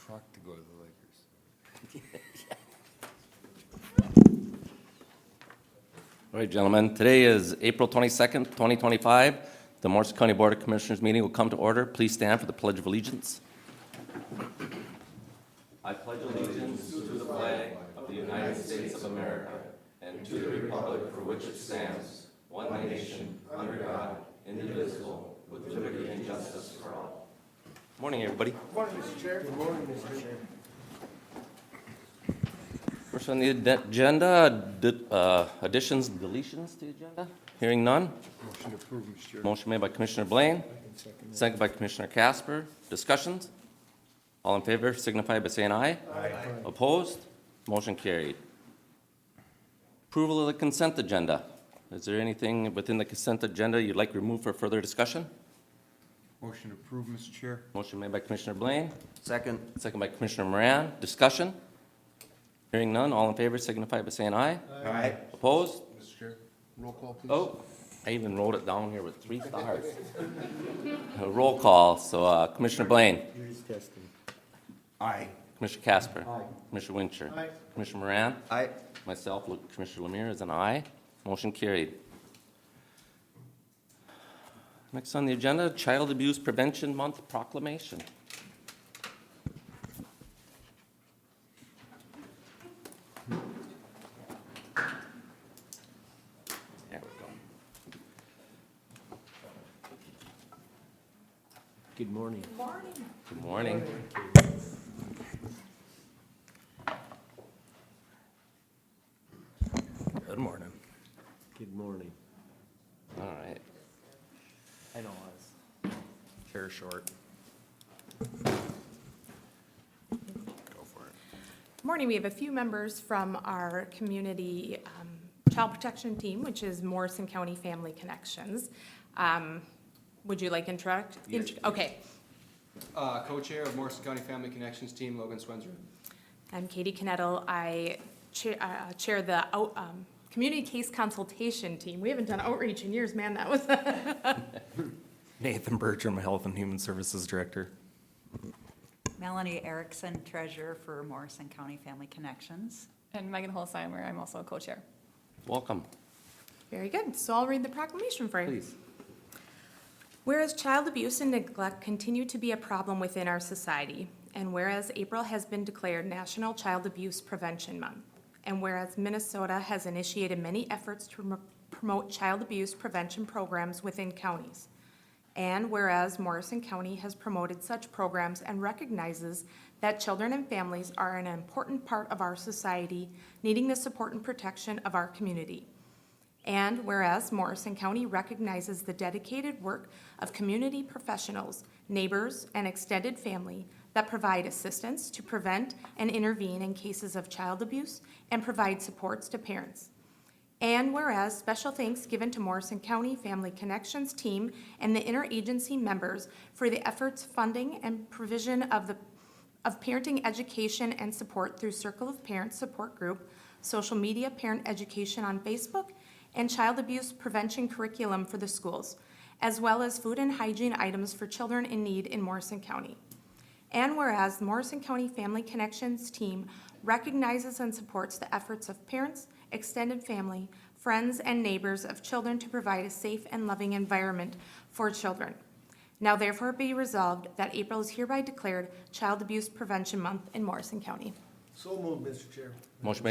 truck to go to the Lakers. All right, gentlemen, today is April 22nd, 2025. The Morrison County Board of Commissioners meeting will come to order. Please stand for the Pledge of Allegiance. I pledge allegiance to the flag of the United States of America and to the republic for which it stands, one nation, under God, indivisible, with liberty and justice for all. Morning, everybody. Good morning, Mr. Chair. Good morning, Mr. Chair. First on the agenda, additions and deletions to the agenda. Hearing none. Motion to approve, Mr. Chair. Motion made by Commissioner Blaine, Second. second by Commissioner Casper. Discussions? All in favor signify by saying aye. Aye. Opposed? Motion carried. Approval of the consent agenda. Is there anything within the consent agenda you'd like removed for further discussion? Motion to approve, Mr. Chair. Motion made by Commissioner Blaine, Second. second by Commissioner Moran. Discussion? Hearing none. All in favor signify by saying aye. Aye. Opposed? Mr. Chair, roll call, please. Oh, I even wrote it down here with 3 stars. Roll call. So Commissioner Blaine, Aye. Commissioner Casper, Commissioner Wincher, Aye. Commissioner Moran, Aye. myself, Commissioner Lemire is an aye. Motion carried. Next on the agenda, Child Abuse Prevention Month proclamation. There we go. Good morning. Good morning. Good morning. Good morning. All right. I know I was chair short. Go for it. Morning, we have a few members from our community child protection team, which is Morrison County Family Connections. Would you like interact? Yes. Okay, Co-chair of Morrison County Family Connections Team, Logan Swenzer. I'm Katie Knettel. I chair the community case consultation team. We haven't done outreach in years, man, that was. Nathan Bertram, Health and Human Services Director. Melanie Erickson, Treasurer for Morrison County Family Connections. And Megan Holzheimer, I'm also a co-chair. Welcome. Very good, so I'll read the proclamation for you. Please. Whereas child abuse and neglect continue to be a problem within our society, and whereas April has been declared National Child Abuse Prevention Month, and whereas Minnesota has initiated many efforts to promote child abuse prevention programs within counties, and whereas Morrison County has promoted such programs and recognizes that children and families are an important part of our society, needing the support and protection of our community. And whereas Morrison County recognizes the dedicated work of community professionals, neighbors, and extended family that provide assistance to prevent and intervene in cases of child abuse and provide supports to parents. And whereas special thanks given to Morrison County Family Connections team and the interagency members for the efforts, funding, and provision of parenting education and support through Circle of Parents Support Group, social media parent education on Facebook, and child abuse prevention curriculum for the schools, as well as food and hygiene items for children in need in Morrison County. And whereas the Morrison County Family Connections team recognizes and supports the efforts of parents, extended family, friends, and neighbors of children to provide a safe and loving environment for children. Now therefore be resolved that April is hereby declared Child Abuse Prevention Month in Morrison County. So moved, Mr. Chair. Motion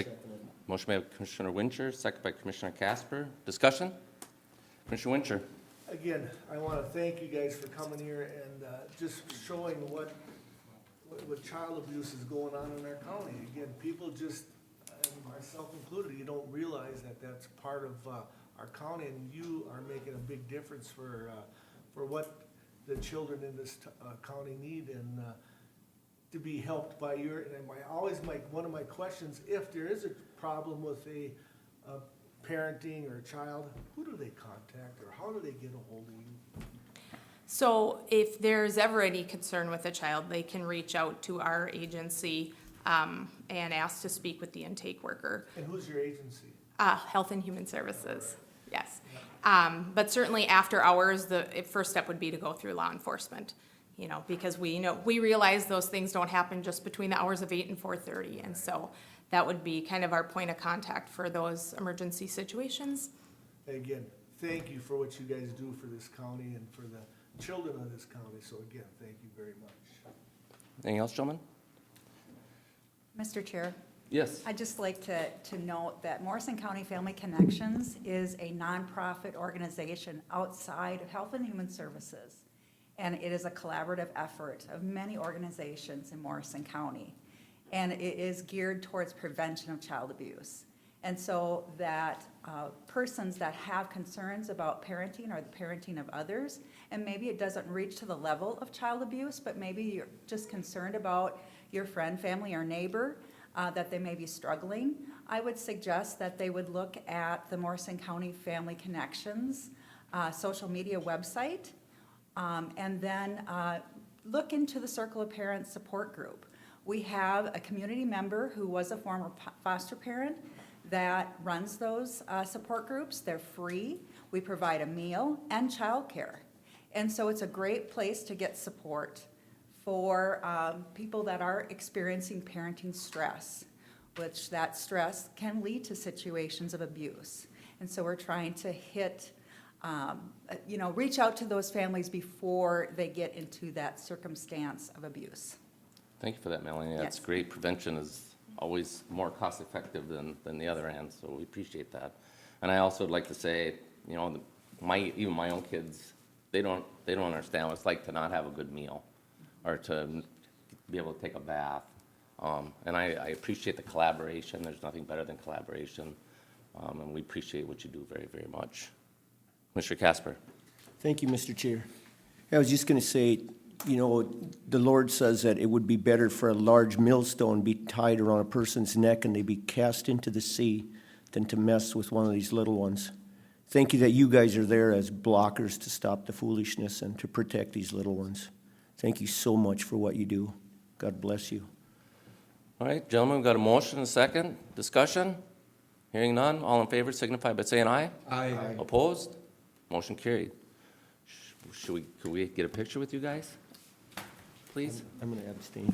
made by Commissioner Wincher, second by Commissioner Casper. Discussion? Commissioner Wincher. Again, I want to thank you guys for coming here and just showing what child abuse is going on in our county. Again, people just, and myself included, you don't realize that that's part of our county, and you are making a big difference for what the children in this county need, and to be helped by your, and one of my questions, if there is a problem with a parenting or a child, who do they contact, or how do they get a hold of you? So if there's ever any concern with a child, they can reach out to our agency and ask to speak with the intake worker. And who's your agency? Health and Human Services, yes. But certainly after hours, the first step would be to go through law enforcement because we realize those things don't happen just between the hours of 8 and 4:30. And so that would be kind of our point of contact for those emergency situations. Again, thank you for what you guys do for this county and for the children of this county. So again, thank you very much. Anything else, gentlemen? Mr. Chair, Yes. I'd just like to note that Morrison County Family Connections is a nonprofit organization outside of Health and Human Services. And it is a collaborative effort of many organizations in Morrison County. And it is geared towards prevention of child abuse. And so that persons that have concerns about parenting or the parenting of others, and maybe it doesn't reach to the level of child abuse, but maybe you're just concerned about your friend, family, or neighbor, that they may be struggling, I would suggest that they would look at the Morrison County Family Connections social media website, and then look into the Circle of Parents support group. We have a community member who was a former foster parent that runs those support groups. They're free. We provide a meal and childcare. And so it's a great place to get support for people that are experiencing parenting stress, which that stress can lead to situations of abuse. And so we're trying to reach out to those families before they get into that circumstance of abuse. Thank you for that, Melanie. That's Yes. great. Prevention is always more cost-effective than the other end, so we appreciate that. And I also would like to say, even my own kids, they don't understand what it's like to not have a good meal or to be able to take a bath. And I appreciate the collaboration. There's nothing better than collaboration. And we appreciate what you do very, very much. Mr. Casper. Thank you, Mr. Chair. I was just going to say, the Lord says that it would be better for a large millstone be tied around a person's neck and they be cast into the sea than to mess with one of these little ones. Thank you that you guys are there as blockers to stop the foolishness and to protect these little ones. Thank you so much for what you do. God bless you. All right, gentlemen, we've got a motion and a second. Discussion? Hearing none. All in favor signify by saying aye. Aye. Opposed? Motion carried. Could we get a picture with you guys? Please? I'm going to abstain.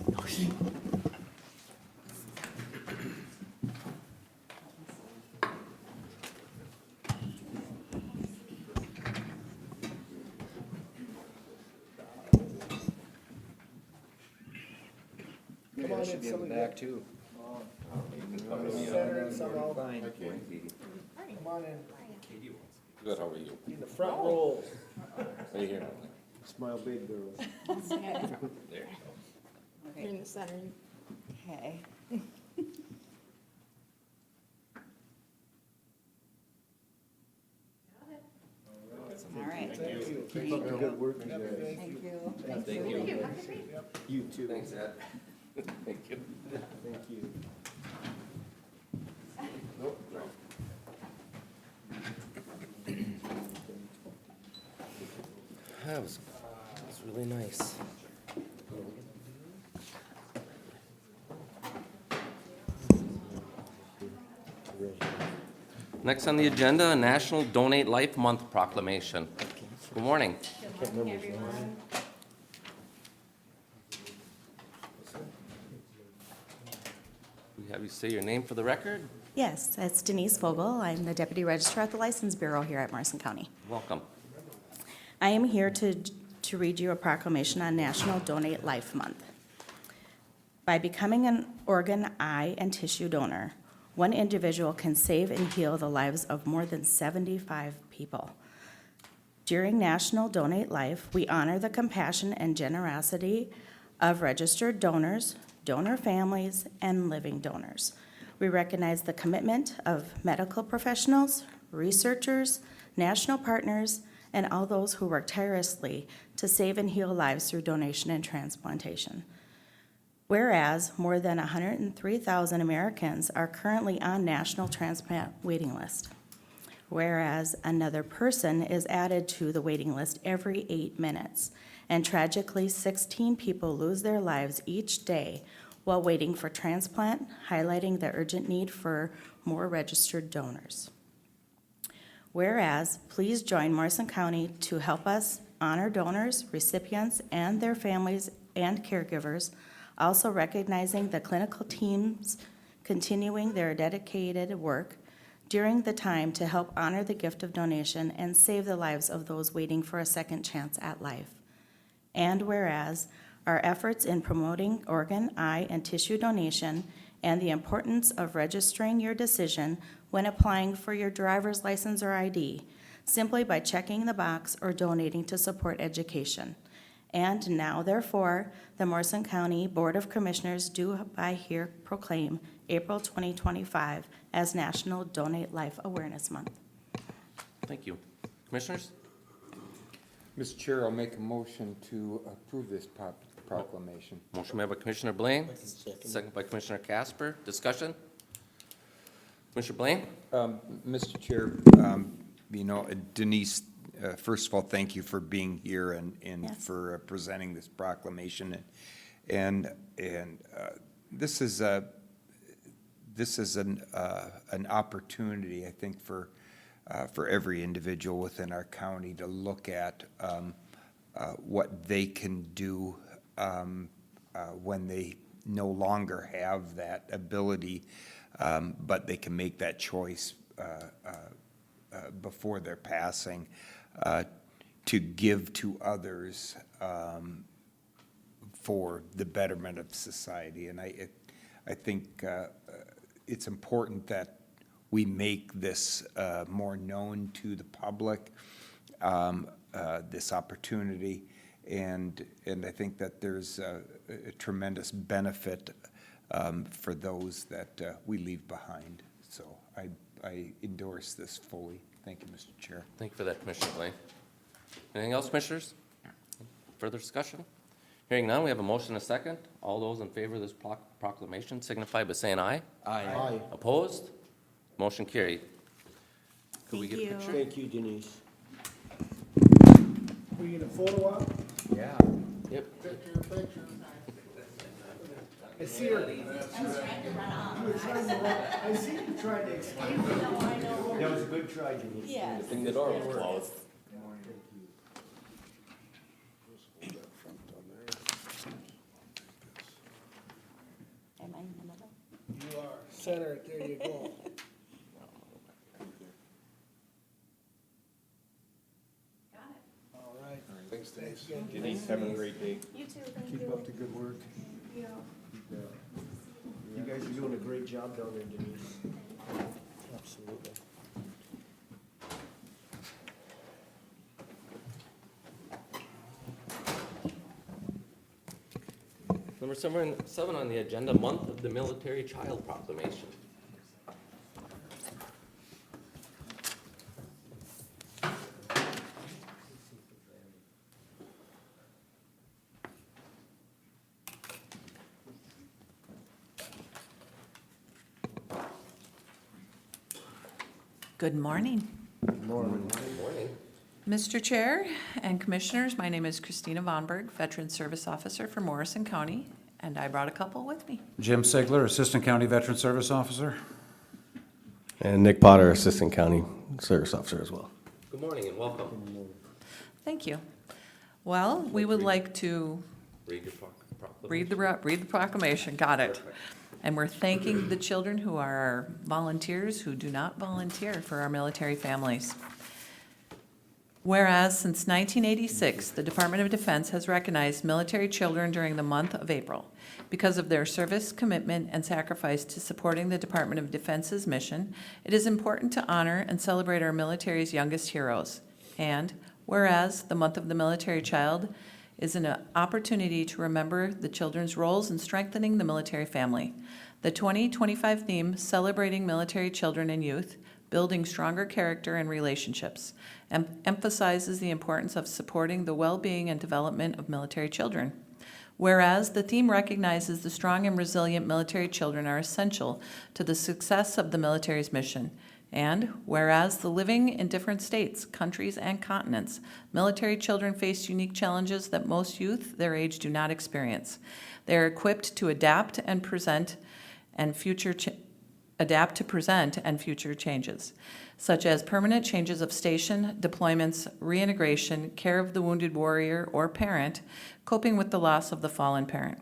Come on in, some of you. too. Center and some out. Come on in, Good, how are you? in the front row. Right here. Smile big, girls. There. You're in the center. Okay. All right. Thank you. Keep up the good work, you guys. Thank you. Thank you. You too. Thanks, Ed. Thank you. Thank you. That was really nice. Next on the agenda, National Donate Life Month proclamation. Good morning. We have you say your name for the record. Yes, that's Denise Vogel. I'm the Deputy Registrar at the License Bureau here at Morrison County. Welcome. I am here to read you a proclamation on National Donate Life Month. By becoming an organ, eye, and tissue donor, one individual can save and heal the lives of more than 75 people. During National Donate Life, we honor the compassion and generosity of registered donors, donor families, and living donors. We recognize the commitment of medical professionals, researchers, national partners, and all those who work tirelessly to save and heal lives through donation and transplantation. Whereas more than 103,000 Americans are currently on national transplant waiting list. Whereas another person is added to the waiting list every 8 minutes. And tragically, 16 people lose their lives each day while waiting for transplant, highlighting the urgent need for more registered donors. Whereas, please join Morrison County to help us honor donors, recipients, and their families and caregivers, also recognizing the clinical teams continuing their dedicated work during the time to help honor the gift of donation and save the lives of those waiting for a second chance at life. And whereas our efforts in promoting organ, eye, and tissue donation and the importance of registering your decision when applying for your driver's license or ID, simply by checking the box or donating to support education. And now, therefore, the Morrison County Board of Commissioners do by here proclaim April 2025 as National Donate Life Awareness Month. Thank you. Commissioners? Mr. Chair, I'll make a motion to approve this proclamation. Motion made by Commissioner Blaine, second by Commissioner Casper. Discussion? Commissioner Blaine? Mr. Chair, Denise, first of all, thank you for being here and Yes. for presenting this proclamation. And this is an opportunity, I think, for every individual within our county to look at what they can do when they no longer have that ability, but they can make that choice before their passing to give to others for the betterment of society. And I think it's important that we make this more known to the public, this opportunity, and I think that there's a tremendous benefit for those that we leave behind. So I endorse this fully. Thank you, Mr. Chair. Thank you for that, Commissioner Blaine. Anything else, Commissioners? Further discussion? Hearing none, we have a motion and a second. All those in favor of this proclamation signify by saying aye. Aye. Opposed? Motion carried. Could we Thank get a you. picture? Thank you, Denise. We get a photo op? Yeah. Yep. I see her. You were trying to I see you trying to escape. That was a good try, Denise. Yes. I think the door was closed. Am I in the middle? You are. Center it. There you go. All right. Thanks, again. Denise, have a great day. You too, thank Keep up the good work. you. You guys are doing a great job down there, Denise. Absolutely. Number seven on the agenda, Month of the Military Child Proclamation. Good morning. Good morning. Mr. Chair and Commissioners, my name is Christina Vonberg, Veteran Service Officer for Morrison County, and I brought a couple with me. Jim Sigler, Assistant County Veteran Service Officer. And Nick Potter, Assistant County Service Officer as well. Good morning and welcome. Thank you. Well, we would like to Read your proclamation. read the proclamation, got it. And we're thanking the children who are our volunteers who do not volunteer for our military families. Whereas since 1986, the Department of Defense has recognized military children during the month of April because of their service, commitment, and sacrifice to supporting the Department of Defense's mission. It is important to honor and celebrate our military's youngest heroes. And whereas the month of the military child is an opportunity to remember the children's roles in strengthening the military family. The 2025 theme, Celebrating Military Children and Youth, Building Stronger Character and Relationships, emphasizes the importance of supporting the well-being and development of military children. Whereas the theme recognizes the strong and resilient military children are essential to the success of the military's mission. And whereas the living in different states, countries, and continents, military children face unique challenges that most youth their age do not experience. They are equipped to adapt and present and adapt to present and future changes, such as permanent changes of station, deployments, reintegration, care of the wounded warrior or parent, coping with the loss of the fallen parent.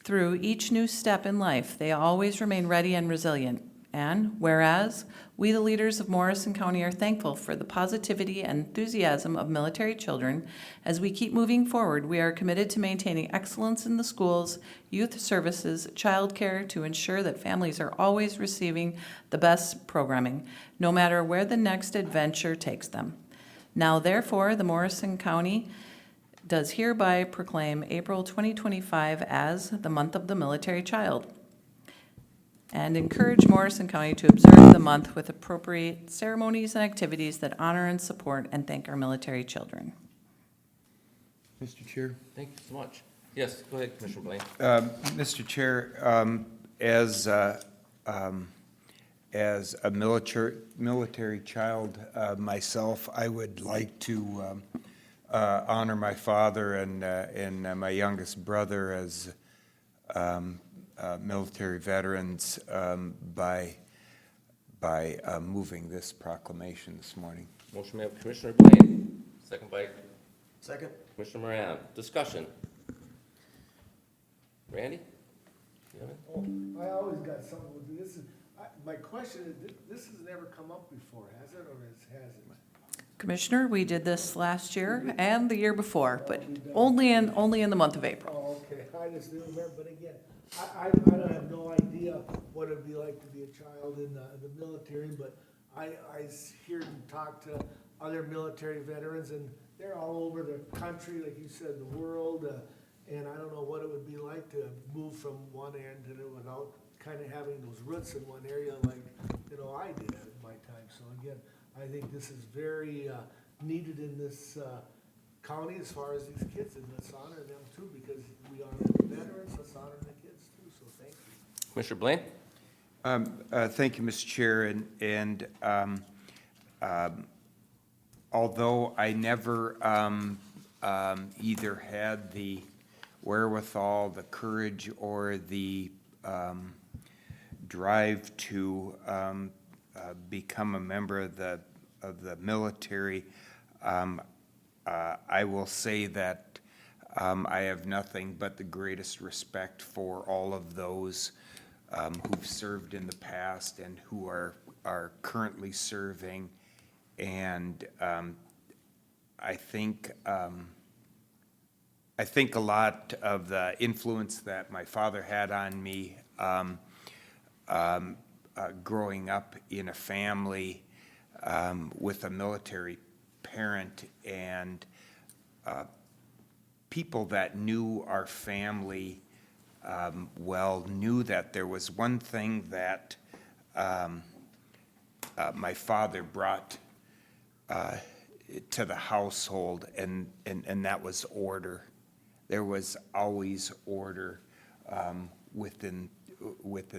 Through each new step in life, they always remain ready and resilient. And whereas we, the leaders of Morrison County, are thankful for the positivity and enthusiasm of military children, as we keep moving forward, we are committed to maintaining excellence in the schools, youth services, childcare, to ensure that families are always receiving the best programming, no matter where the next adventure takes them. Now, therefore, the Morrison County does hereby proclaim April 2025 as the Month of the Military Child, and encourage Morrison County to observe the month with appropriate ceremonies and activities that honor and support and thank our military children. Mr. Chair? Thank you so much. Yes, go ahead, Commissioner Blaine. Mr. Chair, as a military child myself, I would like to honor my father and my youngest brother as military veterans by moving this proclamation this morning. Motion made by Commissioner Blaine, second by Commissioner Moran. Discussion. Randy? You have it? I always got something with this. My question is, this has never come up before, has it, or has it? Commissioner, we did this last year and the year before, but only in the month of April. Oh, okay, I just didn't remember, but again, I don't have no idea what it'd be like to be a child in the military, but I hear and talk to other military veterans, and they're all over the country, like you said, the world, and I don't know what it would be like to move from one end to the without kind of having those roots in one area like, I did at my time. So again, I think this is very needed in this county as far as these kids, and let's honor them too, because we honor the veterans, let's honor the kids too, so thank you. Commissioner Blaine? Thank you, Mr. Chair, and although I never either had the wherewithal, the courage, or the drive to become a member of the military, I will say that I have nothing but the greatest respect for all of those who've served in the past and who are currently serving, and I think a lot of the influence that my father had on me growing up in a family with a military parent, and people that knew our family well knew that there was one thing that my father brought to the household, and that was order. There was always order within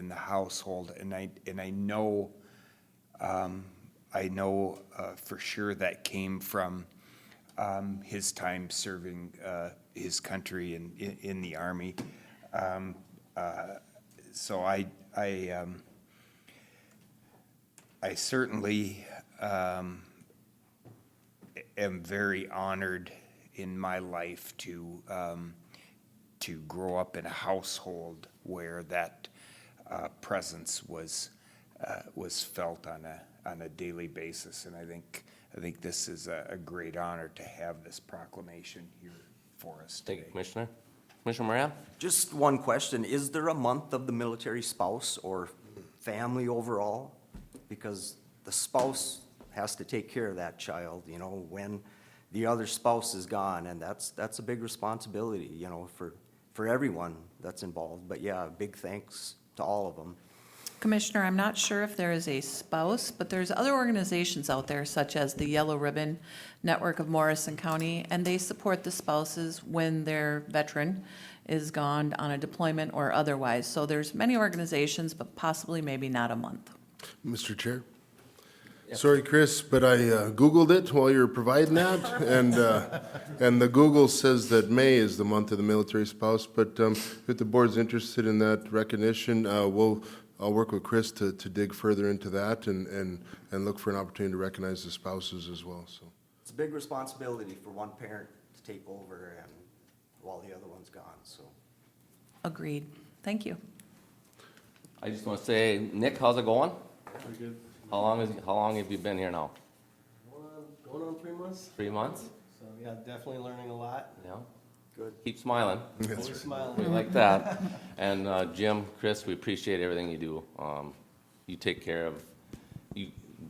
the household, and I know for sure that came from his time serving his country in the Army. So I certainly am very honored in my life to grow up in a household where that presence was felt on a daily basis, and I think this is a great honor to have this proclamation here for us today. Thank you, Commissioner. Commissioner Moran? Just one question. Is there a month of the military spouse or family overall? Because the spouse has to take care of that child, when the other spouse is gone, and that's a big responsibility, for everyone that's involved. But yeah, big thanks to all of them. Commissioner, I'm not sure if there is a spouse, but there's other organizations out there such as the Yellow Ribbon Network of Morrison County, and they support the spouses when their veteran is gone on a deployment or otherwise. So there's many organizations, but possibly maybe not a month. Mr. Chair? Sorry, Chris, but I Googled it while you were providing that, and the Google says that May is the month of the military spouse, but if the board's interested in that recognition, we'll I'll work with Chris to dig further into that and look for an opportunity to recognize the spouses as well, so. It's a big responsibility for one parent to take over and while the other one's gone, so. Agreed. Thank you. I just want to say, Nick, how's it going? Pretty good. How long have you been here now? Going on 3 months, 3 months? so yeah, definitely learning a lot. Yeah. Good. Keep smiling. Always We smiling. like that. And Jim, Chris, we appreciate everything you do. You take care of,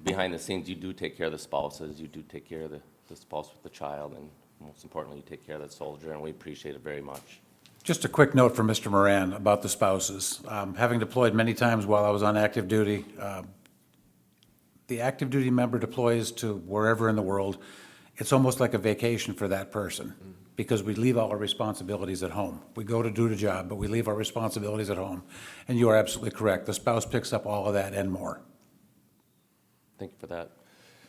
behind the scenes, you do take care of the spouses, you do take care of the spouse with the child, and most importantly, you take care of that soldier, and we appreciate it very much. Just a quick note from Mr. Moran about the spouses. Having deployed many times while I was on active duty, the active duty member deploys to wherever in the world. It's almost like a vacation for that person because we leave all our responsibilities at home. We go to do the job, but we leave our responsibilities at home. And you are absolutely correct. The spouse picks up all of that and more. Thank you for that.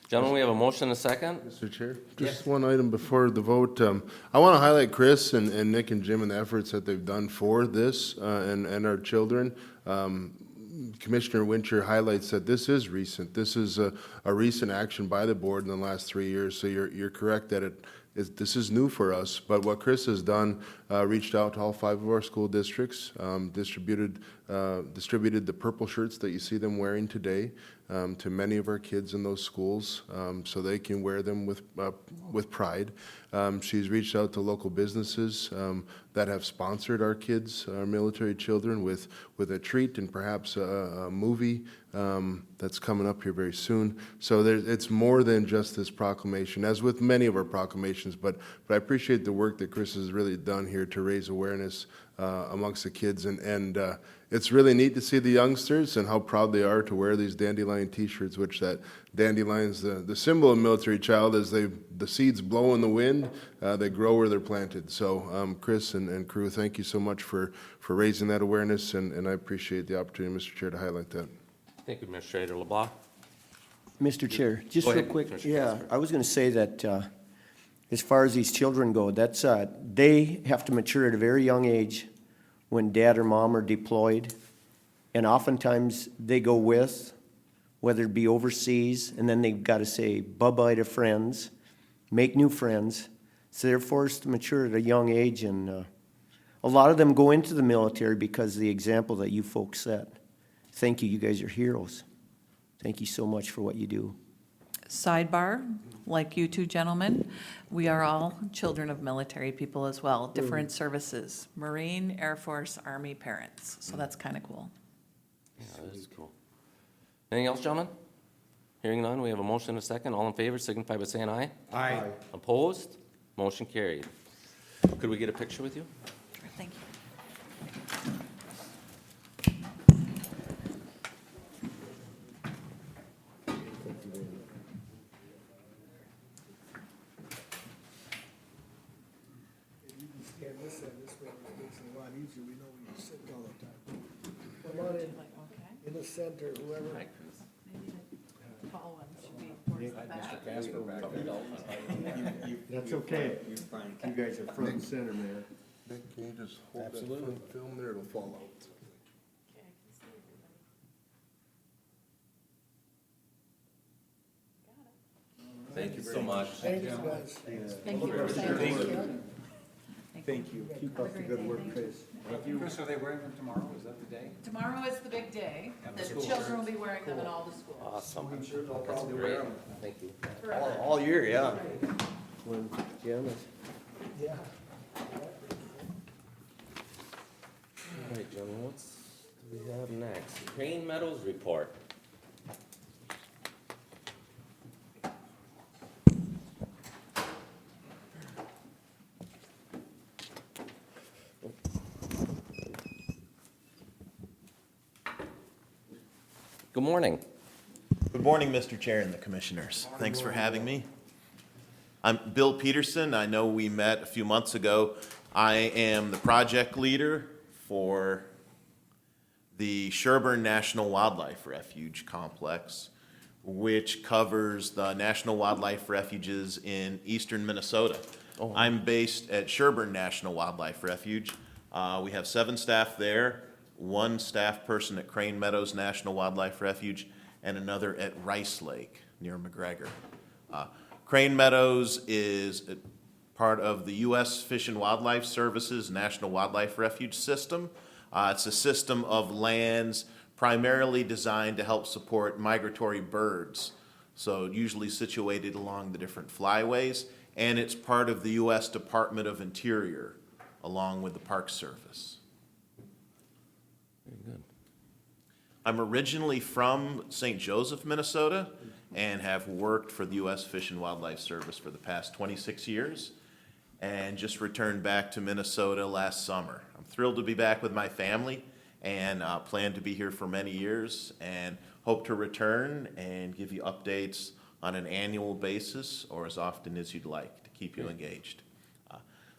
Gentlemen, we have a motion and a second. Mr. Chair, just one item before the vote. I want to highlight Chris and Nick and Jim and the efforts that they've done for this and our children. Commissioner Wincher highlights that this is recent. This is a recent action by the board in the last 3 years, so you're correct that this is new for us. But what Chris has done, reached out to all 5 of our school districts, distributed the purple shirts that you see them wearing today to many of our kids in those schools, so they can wear them with pride. She's reached out to local businesses that have sponsored our kids, our military children, with a treat and perhaps a movie that's coming up here very soon. So it's more than just this proclamation, as with many of our proclamations, but I appreciate the work that Chris has really done here to raise awareness amongst the kids, and it's really neat to see the youngsters and how proud they are to wear these dandelion T-shirts, which that dandelion's the symbol of military child. As the seeds blow in the wind, they grow where they're planted. So Chris and crew, thank you so much for raising that awareness, and I appreciate the opportunity, Mr. Chair, to highlight that. Thank you, Administrator LeBlanc. Mr. Chair, just Go real ahead, quick, Commissioner yeah, Casper. I was gonna say that, as far as these children go, that's, they have to mature at a very young age when dad or mom are deployed. And oftentimes, they go with, whether it be overseas, and then they've gotta say bye-bye to friends, make new friends. So they're forced to mature at a young age, and, a lot of them go into the military because of the example that you folks set. Thank you, you guys are heroes. Thank you so much for what you do. Sidebar, like you two gentlemen, we are all children of military people as well, different services, Marine, Air Force, Army parents. So that's kind of cool. Yeah, that is cool. Anything else, gentlemen? Hearing none, we have a motion and a second. All in favor, signify by saying aye. Aye. Opposed? Motion carried. Could we get a picture with you? Thank you. You can scan this in, this way it makes it a lot easier, we know where you're sitting all the time. Come on in the center, whoever. That's okay. You guys are front and center, man. Nick, can you just hold that front film there? It'll fall out. Thank you so much. Thank you, guys. Thank you. Thank you. Keep up the good work, Chris. Chris, are they wearing them tomorrow? Is that the day? Tomorrow is the big day. The children will be wearing them in all the schools. Awesome. That's great. Thank you. All year, yeah. When Janice. Yeah. All right, gentlemen, what do we have next? Crane Meadows report. Good morning. Good morning, Mr. Chair and the Commissioners. Thanks for having me. I'm Bill Peterson. I know we met a few months ago. I am the project leader for the Sherburne National Wildlife Refuge Complex, which covers the National Wildlife Refuges in eastern Minnesota. Oh. I'm based at Sherburne National Wildlife Refuge. We have 7 staff there. one staff person at Crane Meadows National Wildlife Refuge, and another at Rice Lake near McGregor. Crane Meadows is part of the U.S. Fish and Wildlife Service's National Wildlife Refuge System. It's a system of lands primarily designed to help support migratory birds, so usually situated along the different flyways, and it's part of the U.S. Department of Interior, along with the Park Service. Very good. I'm originally from St. Joseph, Minnesota, and have worked for the U.S. Fish and Wildlife Service for the past 26 years, and just returned back to Minnesota last summer. I'm thrilled to be back with my family, and plan to be here for many years, and hope to return and give you updates on an annual basis or as often as you'd like to keep you engaged.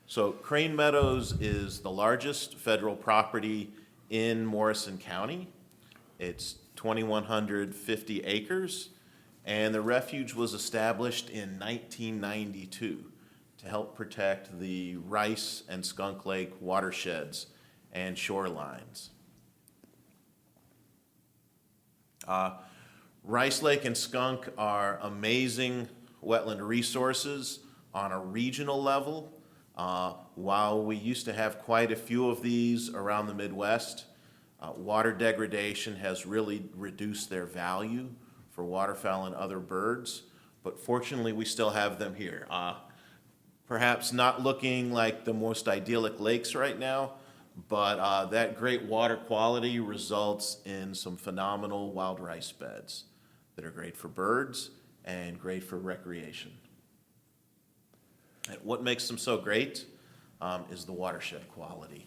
So Crane Meadows is the largest federal property in Morrison County. It's 2,150 acres, and the refuge was established in 1992 to help protect the Rice and Skunk Lake watersheds and shorelines. Rice Lake and Skunk are amazing wetland resources on a regional level. While we used to have quite a few of these around the Midwest, water degradation has really reduced their value for waterfowl and other birds, but fortunately we still have them here. Perhaps not looking like the most idyllic lakes right now, but that great water quality results in some phenomenal wild rice beds that are great for birds and great for recreation. And what makes them so great is the watershed quality.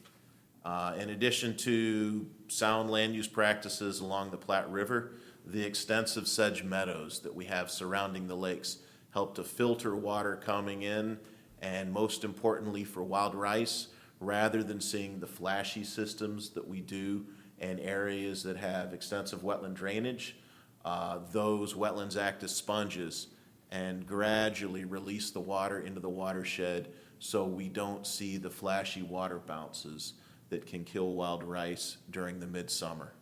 In addition to sound land use practices along the Platte River, the extensive sedge meadows that we have surrounding the lakes help to filter water coming in, and most importantly for wild rice, rather than seeing the flashy systems that we do in areas that have extensive wetland drainage, those wetlands act as sponges and gradually release the water into the watershed, so we don't see the flashy water bounces that can kill wild rice during the midsummer.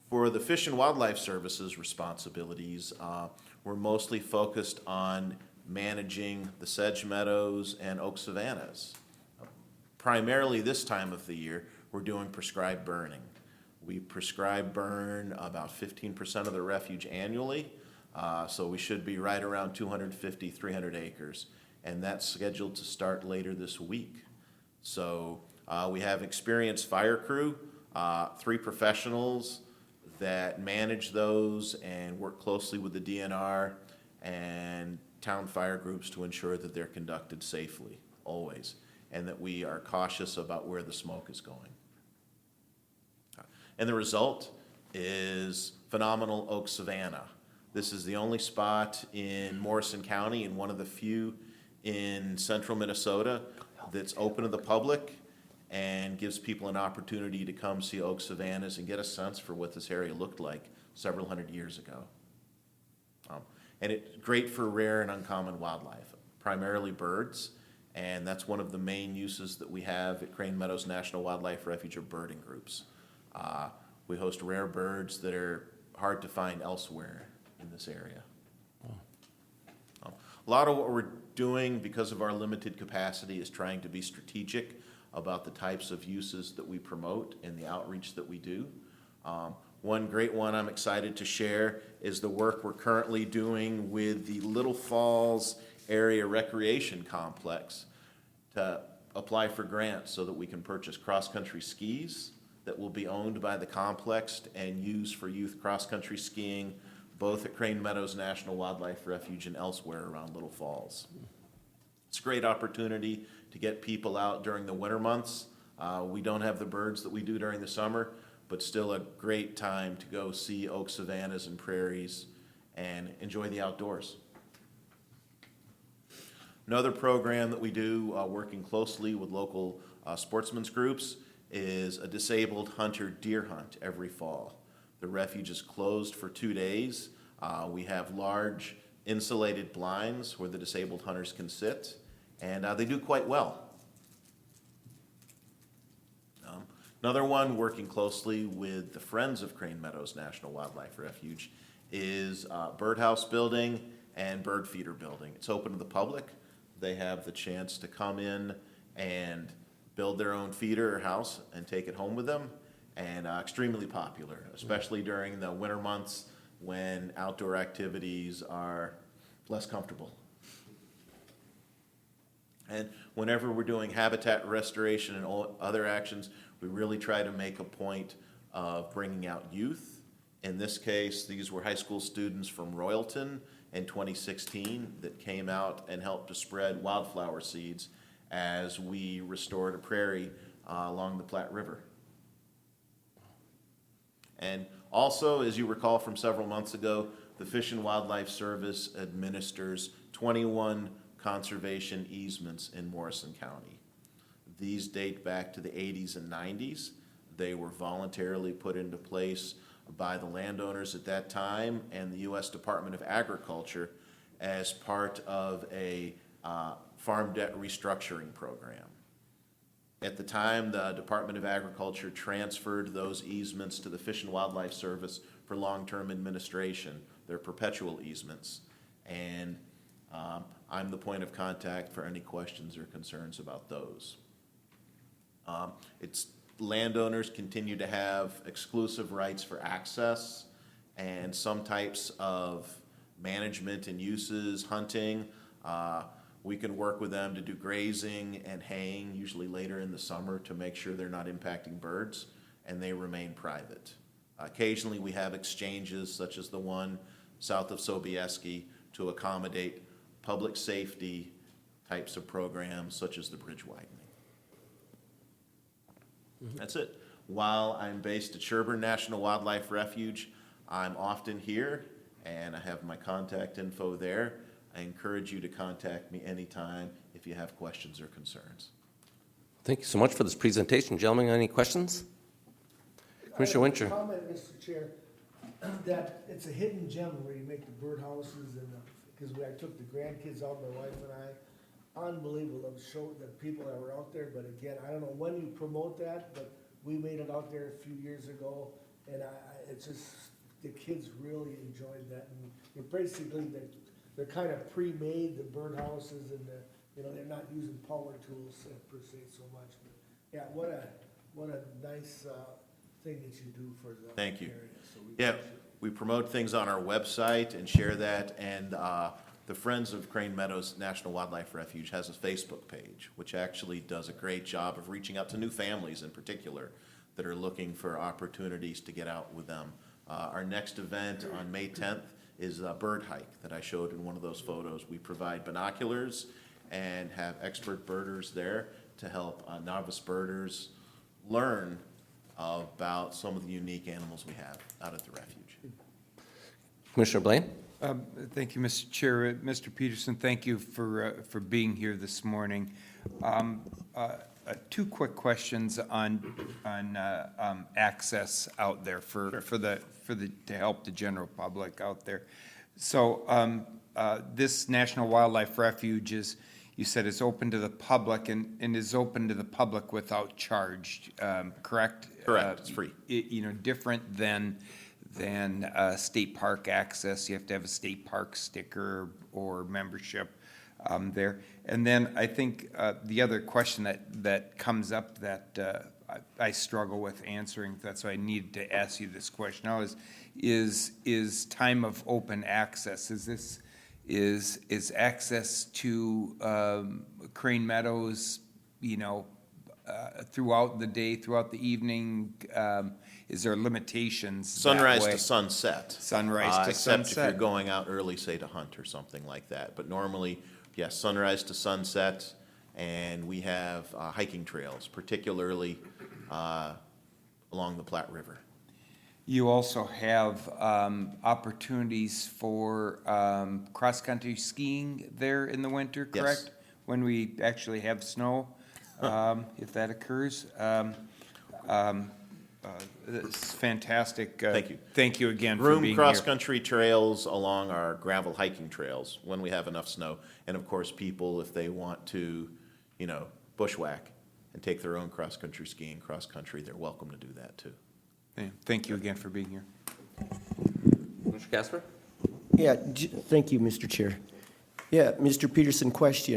For the Fish and Wildlife Service's responsibilities, we're mostly focused on managing the sedge meadows and oak savannas. Primarily this time of the year, we're doing prescribed burning. We prescribe burn about 15% of the refuge annually, so we should be right around 250, 300 acres, and that's scheduled to start later this week. So we have experienced fire crew, 3 professionals that manage those and work closely with the DNR and town fire groups to ensure that they're conducted safely, always, and that we are cautious about where the smoke is going. And the result is phenomenal oak savanna. This is the only spot in Morrison County and one of the few in central Minnesota that's open to the public and gives people an opportunity to come see oak savannas and get a sense for what this area looked like several hundred years ago. And it's great for rare and uncommon wildlife, primarily birds, and that's one of the main uses that we have at Crane Meadows National Wildlife Refuge, are birding groups. We host rare birds that are hard to find elsewhere in this area. A lot of what we're doing, because of our limited capacity, is trying to be strategic about the types of uses that we promote and the outreach that we do. One great one I'm excited to share is the work we're currently doing with the Little Falls Area Recreation Complex to apply for grants so that we can purchase cross-country skis that will be owned by the complex and used for youth cross-country skiing, both at Crane Meadows National Wildlife Refuge and elsewhere around Little Falls. It's a great opportunity to get people out during the winter months. We don't have the birds that we do during the summer, but still a great time to go see oak savannas and prairies and enjoy the outdoors. Another program that we do, working closely with local sportsmen's groups, is a disabled hunter deer hunt every fall. The refuge is closed for 2 days. We have large insulated blinds where the disabled hunters can sit, and they do quite well. Another one, working closely with the Friends of Crane Meadows National Wildlife Refuge, is birdhouse building and bird feeder building. It's open to the public. They have the chance to come in and build their own feeder or house and take it home with them, and extremely popular, especially during the winter months when outdoor activities are less comfortable. And whenever we're doing habitat restoration and all other actions, we really try to make a point of bringing out youth. In this case, these were high school students from Royalton in 2016 that came out and helped to spread wildflower seeds as we restored a prairie along the Platte River. And also, as you recall from several months ago, the Fish and Wildlife Service administers 21 conservation easements in Morrison County. These date back to the 80s and 90s. They were voluntarily put into place by the landowners at that time and the U.S. Department of Agriculture as part of a farm debt restructuring program. At the time, the Department of Agriculture transferred those easements to the Fish and Wildlife Service for long-term administration. They're perpetual easements. And I'm the point of contact for any questions or concerns about those. Landowners continue to have exclusive rights for access and some types of management and uses, hunting. We can work with them to do grazing and haying, usually later in the summer, to make sure they're not impacting birds, and they remain private. Occasionally, we have exchanges, such as the one south of Sobieski, to accommodate public safety types of programs, such as the bridge widening. That's it. While I'm based at Sherburne National Wildlife Refuge, I'm often here, and I have my contact info there. I encourage you to contact me anytime if you have questions or concerns. Thank you so much for this presentation. Gentlemen, any questions? Commissioner Winter. Comment, Mr. Chair, that it's a hidden gem where you make the birdhouses and because I took the grandkids out, my wife and I, unbelievable of show that people that were out there. But again, I don't know when you promote that, but we made it out there a few years ago, and it's just the kids really enjoyed that. And you're basically they're kind of pre-made, the birdhouses, and they're not using power tools per se so much. But yeah, what a nice thing that you do for the Thank you. area. So Yeah, we promote things on our website and share that, and the Friends of Crane Meadows National Wildlife Refuge has a Facebook page, which actually does a great job of reaching out to new families in particular that are looking for opportunities to get out with them. Our next event on May 10th is a bird hike that I showed in one of those photos. We provide binoculars and have expert birders there to help novice birders learn about some of the unique animals we have out at the refuge. Commissioner Blaine? Thank you, Mr. Chair. Mr. Peterson, thank you for being here this morning. Two quick questions on access out there to help the general public out there. So this National Wildlife Refuge is, you said, is open to the public and is open to the public without charge, correct? Correct, it's free. Different than state park access. You have to have a state park sticker or membership there. And then I think the other question that comes up that I struggle with answering, that's why I needed to ask you this question now, is time of open access. Is access to Crane Meadows, throughout the day, throughout the evening? Is there limitations? Sunrise to sunset. Sunrise to except sunset. if you're going out early, say to hunt or something like that. But normally, yes, sunrise to sunset, and we have hiking trails, particularly along the Platte River. You also have opportunities for cross-country skiing there in the winter, correct? Yes. When we actually have snow, if that occurs. It's fantastic. Thank you. Thank you again for being Room here. cross-country trails along our gravel hiking trails when we have enough snow. And of course, people, if they want to, bushwhack, and take their own cross-country skiing, cross-country, they're welcome to do that too. Yeah, thank you again for being here. Mr. Casper? Yeah, thank you, Mr. Chair. Yeah, Mr. Peterson,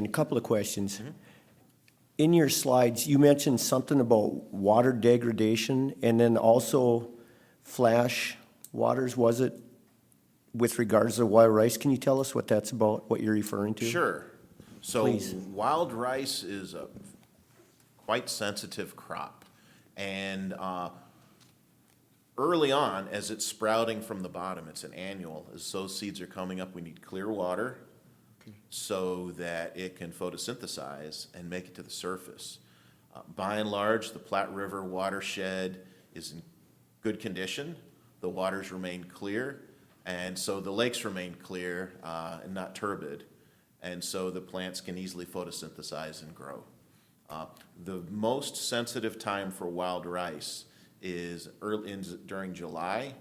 a couple of questions. In your slides, you mentioned something about water degradation and then also flash waters, was it, with regards to wild rice? Can you tell us what that's about, what you're referring to? Sure. So Please. wild rice is a quite sensitive crop. And early on, as it's sprouting from the bottom, it's an annual. As those seeds are coming up, we need clear water so that it can photosynthesize and make it to the surface. By and large, the Platte River watershed is in good condition. The waters remain clear, and so the lakes remain clear and not turbid, and so the plants can easily photosynthesize and grow. The most sensitive time for wild rice is during July,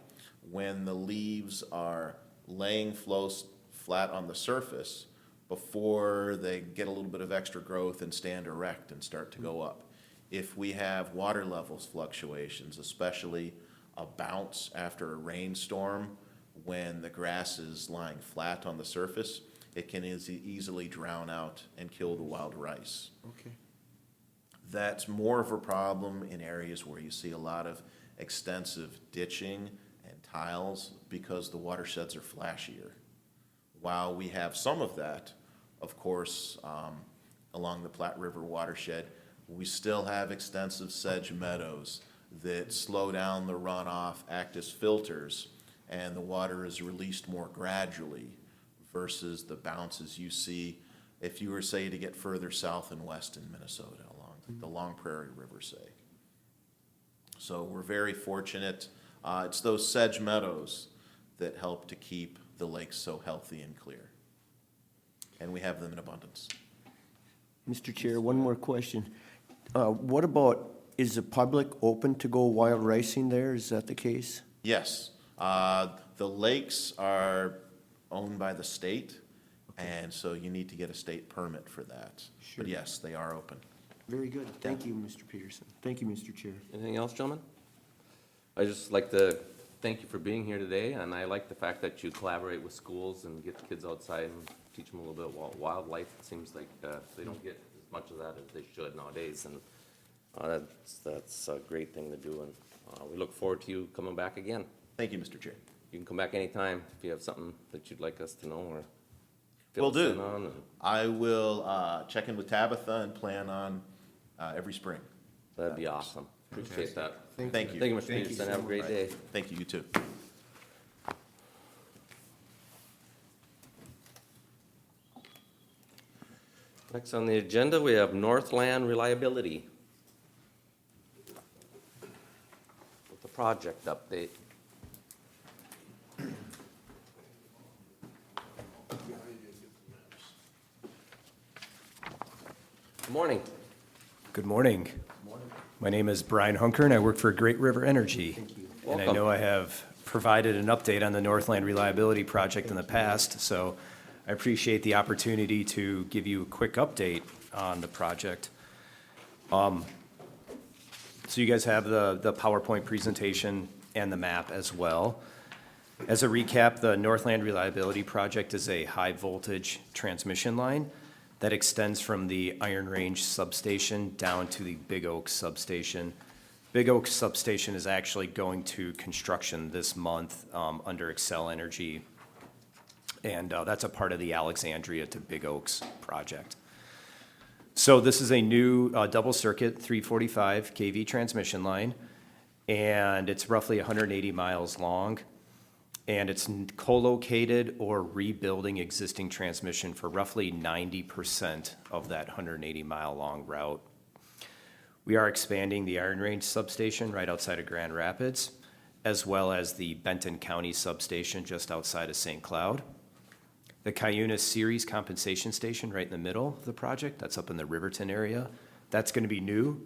when the leaves are laying flat on the surface before they get a little bit of extra growth and stand erect and start to go up. If we have water levels fluctuations, especially a bounce after a rainstorm, when the grass is lying flat on the surface, it can easily drown out and kill the wild rice. Okay. That's more of a problem in areas where you see a lot of extensive ditching and tiles because the watersheds are flashier. While we have some of that, of course, along the Platte River watershed, we still have extensive sedge meadows that slow down the runoff, act as filters, and the water is released more gradually versus the bounces you see if you were, say, to get further south and west in Minnesota along the Long Prairie River, say. So we're very fortunate. It's those sedge meadows that help to keep the lakes so healthy and clear. And we have them in abundance. Mr. Chair, one more question. What about, is the public open to go wild ricing there? Is that the case? Yes. The lakes are owned by the state, and so you need to get a state permit for that. Sure. But yes, they are open. Very good. Thank you, Mr. Peterson. Thank you, Mr. Chair. Anything else, gentlemen? I just like to thank you for being here today, and I like the fact that you collaborate with schools and get the kids outside and teach them a little bit about wildlife. It seems like they don't get as much of that as they should nowadays, and that's a great thing to do, and we look forward to you coming back again. Thank you, Mr. Chair. You can come back anytime if you have something that you'd like us to know or Will fill us in do. on. I will check in with Tabitha and plan on every spring. That'd be awesome. Appreciate that. Thank you. Thank you, Mr. Peterson. Have a great day. Thank you, you too. Next on the agenda, we have Northland Reliability with the project update. Good morning. Good morning. My name is Brian Hunker, and I work for Great River Energy. And I Welcome. know I have provided an update on the Northland Reliability Project in the past, so I appreciate the opportunity to give you a quick update on the project. So you guys have the PowerPoint presentation and the map as well. As a recap, the Northland Reliability Project is a high-voltage transmission line that extends from the Iron Range substation down to the Big Oak substation. Big Oak substation is actually going to construction this month under Xcel Energy, and that's a part of the Alexandria to Big Oaks project. So this is a new double circuit 345 kV transmission line, and it's roughly 180 miles long. And it's co-located or rebuilding existing transmission for roughly 90% of that 180-mile-long route. We are expanding the Iron Range substation right outside of Grand Rapids, as well as the Benton County substation just outside of St. Cloud. The Cuyuna Series compensation station right in the middle of the project, that's up in the Riverton area. That's going to be new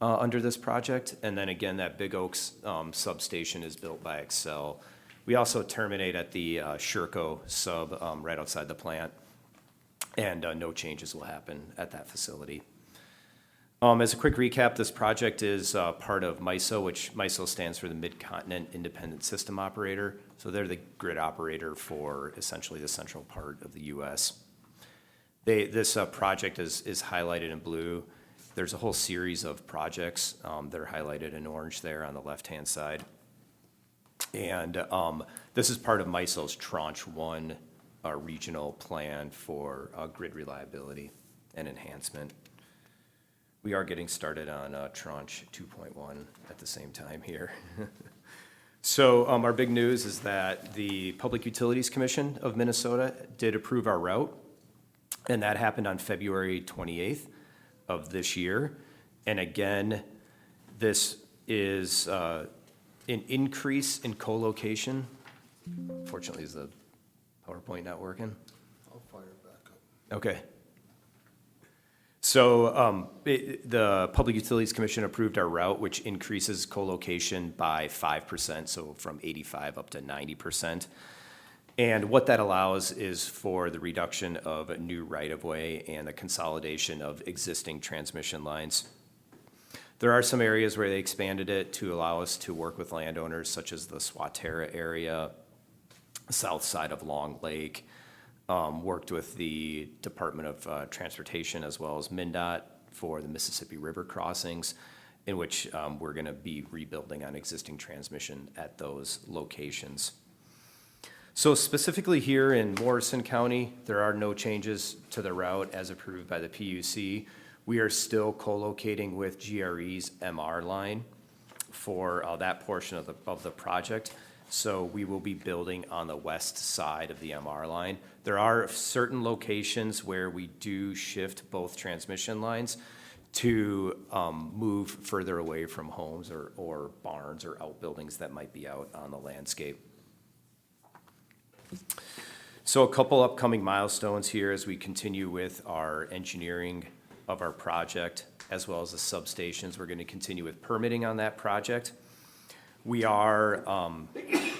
under this project. And then again, that Big Oaks substation is built by Xcel. We also terminate at the Sherco sub right outside the plant, and no changes will happen at that facility. As a quick recap, this project is part of MISO, which MISO stands for the Mid-Continent Independent System Operator. So they're the grid operator for essentially the central part of the U.S. This project is highlighted in blue. There's a whole series of projects that are highlighted in orange there on the left-hand side. And this is part of MISO's Tranche 1 regional plan for grid reliability and enhancement. We are getting started on Tranche 2.1 at the same time here. So our big news is that the Public Utilities Commission of Minnesota did approve our route, and that happened on February 28th of this year. And again, this is an increase in co-location. Fortunately, is the PowerPoint not working? I'll fire it back up. Okay. So the Public Utilities Commission approved our route, which increases co-location by 5%, so from 85 up to 90%. And what that allows is for the reduction of a new right-of-way and the consolidation of existing transmission lines. There are some areas where they expanded it to allow us to work with landowners, such as the Swatera area, south side of Long Lake. Worked with the Department of Transportation as well as MnDOT for the Mississippi River crossings, in which we're going to be rebuilding on existing transmission at those locations. So specifically here in Morrison County, there are no changes to the route as approved by the PUC. We are still co-locating with GRE's MR line for that portion of the project. So we will be building on the west side of the MR line. There are certain locations where we do shift both transmission lines to move further away from homes or barns or outbuildings that might be out on the landscape. So a couple upcoming milestones here as we continue with our engineering of our project, as well as the substations. We're going to continue with permitting on that project. We are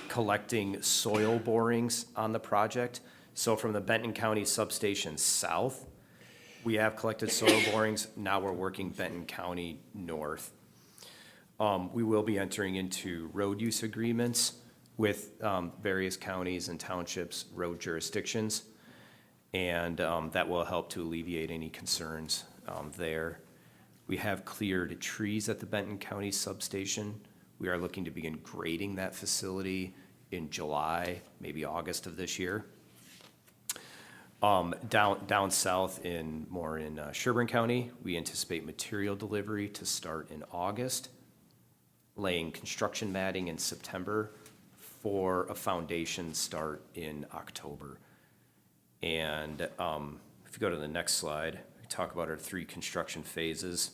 collecting soil borings on the project. So from the Benton County substation south, we have collected soil borings. Now we're working Benton County north. We will be entering into road use agreements with various counties and townships, road jurisdictions, and that will help to alleviate any concerns there. We have cleared trees at the Benton County substation. We are looking to begin grading that facility in July, maybe August of this year. Down south in Sherburne County, we anticipate material delivery to start in August, laying construction matting in September for a foundation start in October. And if you go to the next slide, we talk about our 3 construction phases.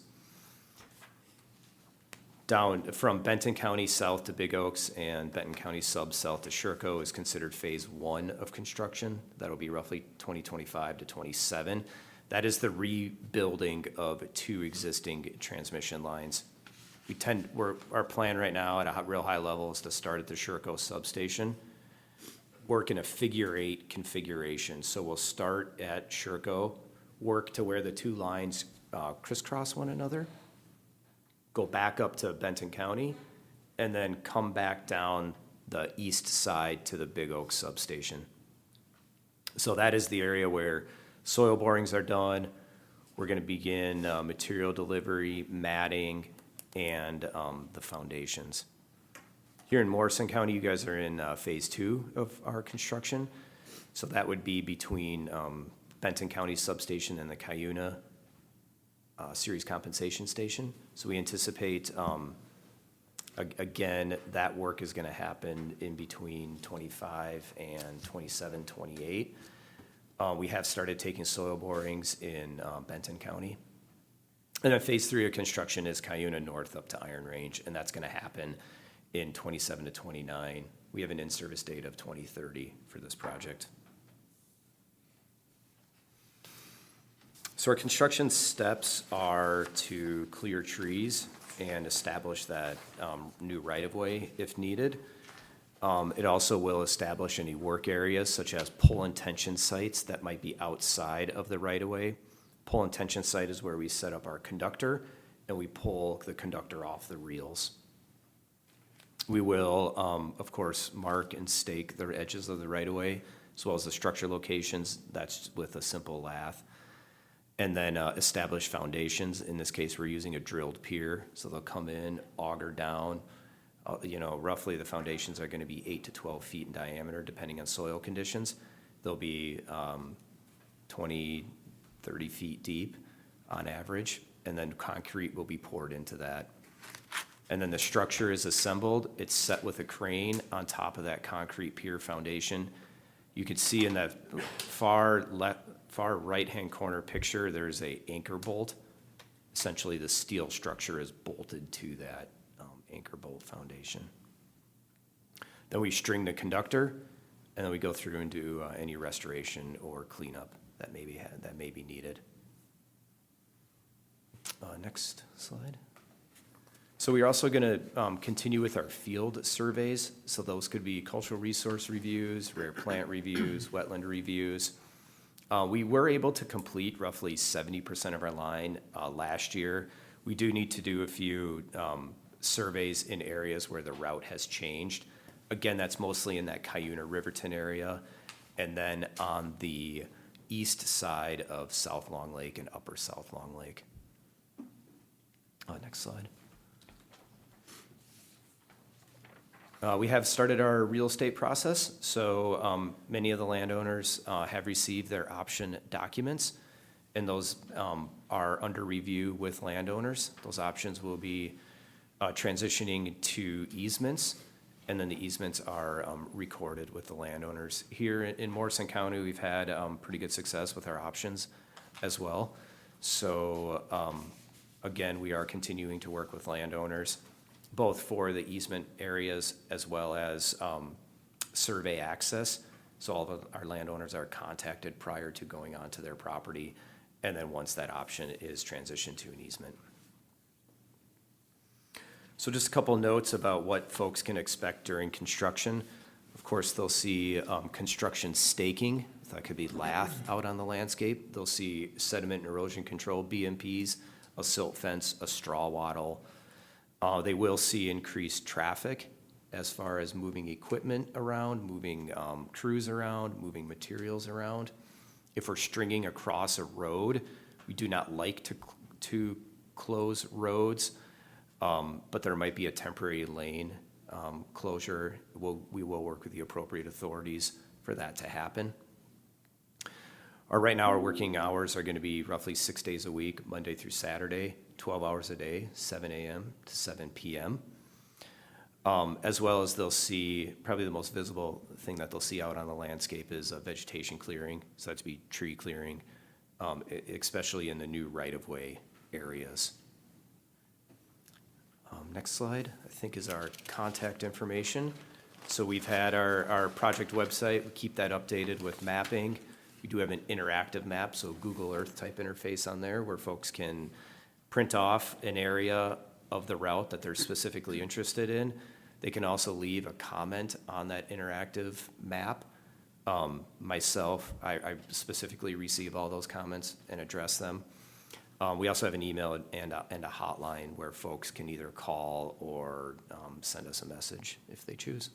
Down from Benton County south to Big Oaks and Benton County sub south to Sherco is considered phase 1 of construction. That'll be roughly 2025 to 27. That is the rebuilding of 2 existing transmission lines. Our plan right now at a real high level is to start at the Sherco substation, work in a figure 8 configuration. So we'll start at Sherco, work to where the 2 lines crisscross one another, go back up to Benton County, and then come back down the east side to the Big Oaks substation. So that is the area where soil borings are done. We're going to begin material delivery, matting, and the foundations. Here in Morrison County, you guys are in phase 2 of our construction. So that would be between Benton County substation and the Cuyuna Series Compensation Station. So we anticipate, again, that work is going to happen in between 25 and 27, 28. We have started taking soil borings in Benton County. And then phase 3 of construction is Cuyuna North up to Iron Range, and that's going to happen in 27 to 29. We have an in-service date of 2030 for this project. So our construction steps are to clear trees and establish that new right-of-way if needed. It also will establish any work areas such as pole intention sites that might be outside of the right-of-way. Pole intention site is where we set up our conductor and we pull the conductor off the reels. We will, of course, mark and stake the edges of the right-of-way, as well as the structure locations. That's with a simple lath. And then establish foundations. In this case, we're using a drilled pier, so they'll come in, auger down. Roughly the foundations are going to be 8 to 12 feet in diameter, depending on soil conditions. They'll be 20, 30 feet deep on average, and then concrete will be poured into that. And then the structure is assembled. It's set with a crane on top of that concrete pier foundation. You can see in that far right-hand corner picture, there's a anchor bolt. Essentially, the steel structure is bolted to that anchor bolt foundation. Then we string the conductor, and then we go through and do any restoration or cleanup that may be needed. Next slide. So we are also going to continue with our field surveys. So those could be cultural resource reviews, rare plant reviews, wetland reviews. We were able to complete roughly 70% of our line last year. We do need to do a few surveys in areas where the route has changed. Again, that's mostly in that Cuyuna-Riverton area, and then on the east side of South Long Lake and Upper South Long Lake. Next slide. We have started our real estate process, so many of the landowners have received their option documents, and those are under review with landowners. Those options will be transitioning to easements, and then the easements are recorded with the landowners. Here in Morrison County, we've had pretty good success with our options as well. So again, we are continuing to work with landowners, both for the easement areas as well as survey access. So all of our landowners are contacted prior to going onto their property, and then once that option is transitioned to an easement. So just a couple notes about what folks can expect during construction. Of course, they'll see construction staking. That could be lath out on the landscape. They'll see sediment and erosion control, BMPs, a silt fence, a straw wattle. They will see increased traffic as far as moving equipment around, moving crews around, moving materials around. If we're stringing across a road, we do not like to close roads, but there might be a temporary lane closure. We will work with the appropriate authorities for that to happen. Right now, our working hours are going to be roughly 6 days a week, Monday through Saturday, 12 hours a day, 7 a.m. to 7 p.m. As well as they'll see, probably the most visible thing that they'll see out on the landscape is a vegetation clearing. So that's be tree clearing, especially in the new right-of-way areas. Next slide, I think, is our contact information. So we've had our project website. We keep that updated with mapping. We do have an interactive map, so Google Earth type interface on there where folks can print off an area of the route that they're specifically interested in. They can also leave a comment on that interactive map. Myself, I specifically receive all those comments and address them. We also have an email and a hotline where folks can either call or send us a message if they choose.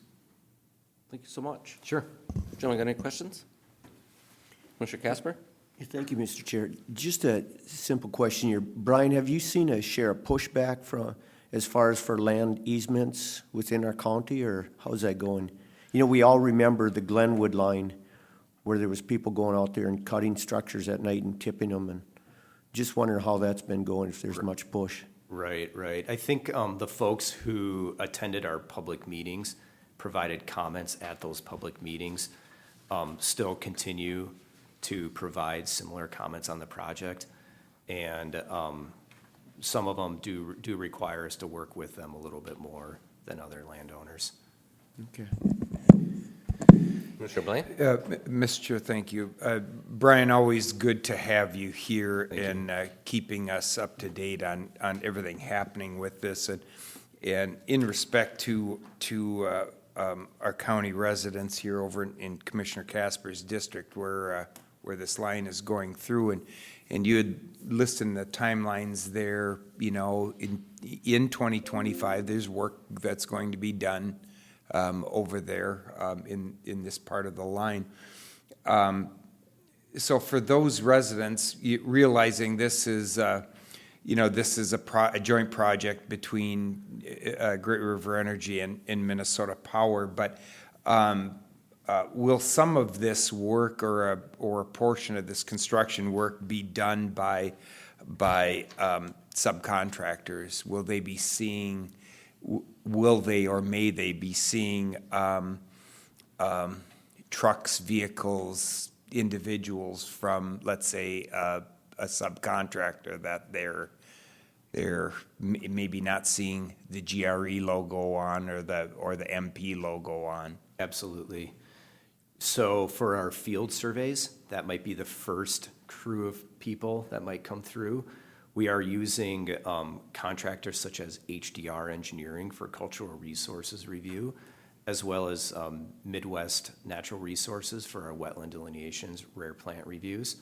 Thank you so much. Sure. Gentlemen, got any questions? Mr. Casper? Yeah, thank you, Mr. Chair. Just a simple question here. Brian, have you seen a share of pushback from, as far as for land easements within our county, or how's that going? You know, we all remember the Glenwood line where there was people going out there and cutting structures at night and tipping them, and just wondering how that's been going, if there's much push. Right. I think the folks who attended our public meetings, provided comments at those public meetings, still continue to provide similar comments on the project. And some of them do require us to work with them a little bit more than other landowners. Okay. Mr. Blaine? Mr. Chair, thank you. Brian, always good to have you here and keeping us up to date on everything happening with this. And in respect to our county residents here over in Commissioner Casper's district where this line is going through, And you had listed the timelines there, you know, in 2025, there's work that's going to be done over there in this part of the line. So for those residents, realizing this is, you know, this is a joint project between Great River Energy and Minnesota Power, but will some of this work or a portion of this construction work be done by subcontractors? Will they be seeing? Will they or may they be seeing trucks, vehicles, individuals from, let's say, a subcontractor that they're maybe not seeing the GRE logo on or the MP logo on? Absolutely. So for our field surveys, that might be the first crew of people that might come through. We are using contractors such as HDR Engineering for cultural resources review, as well as Midwest Natural Resources for our wetland delineations, rare plant reviews.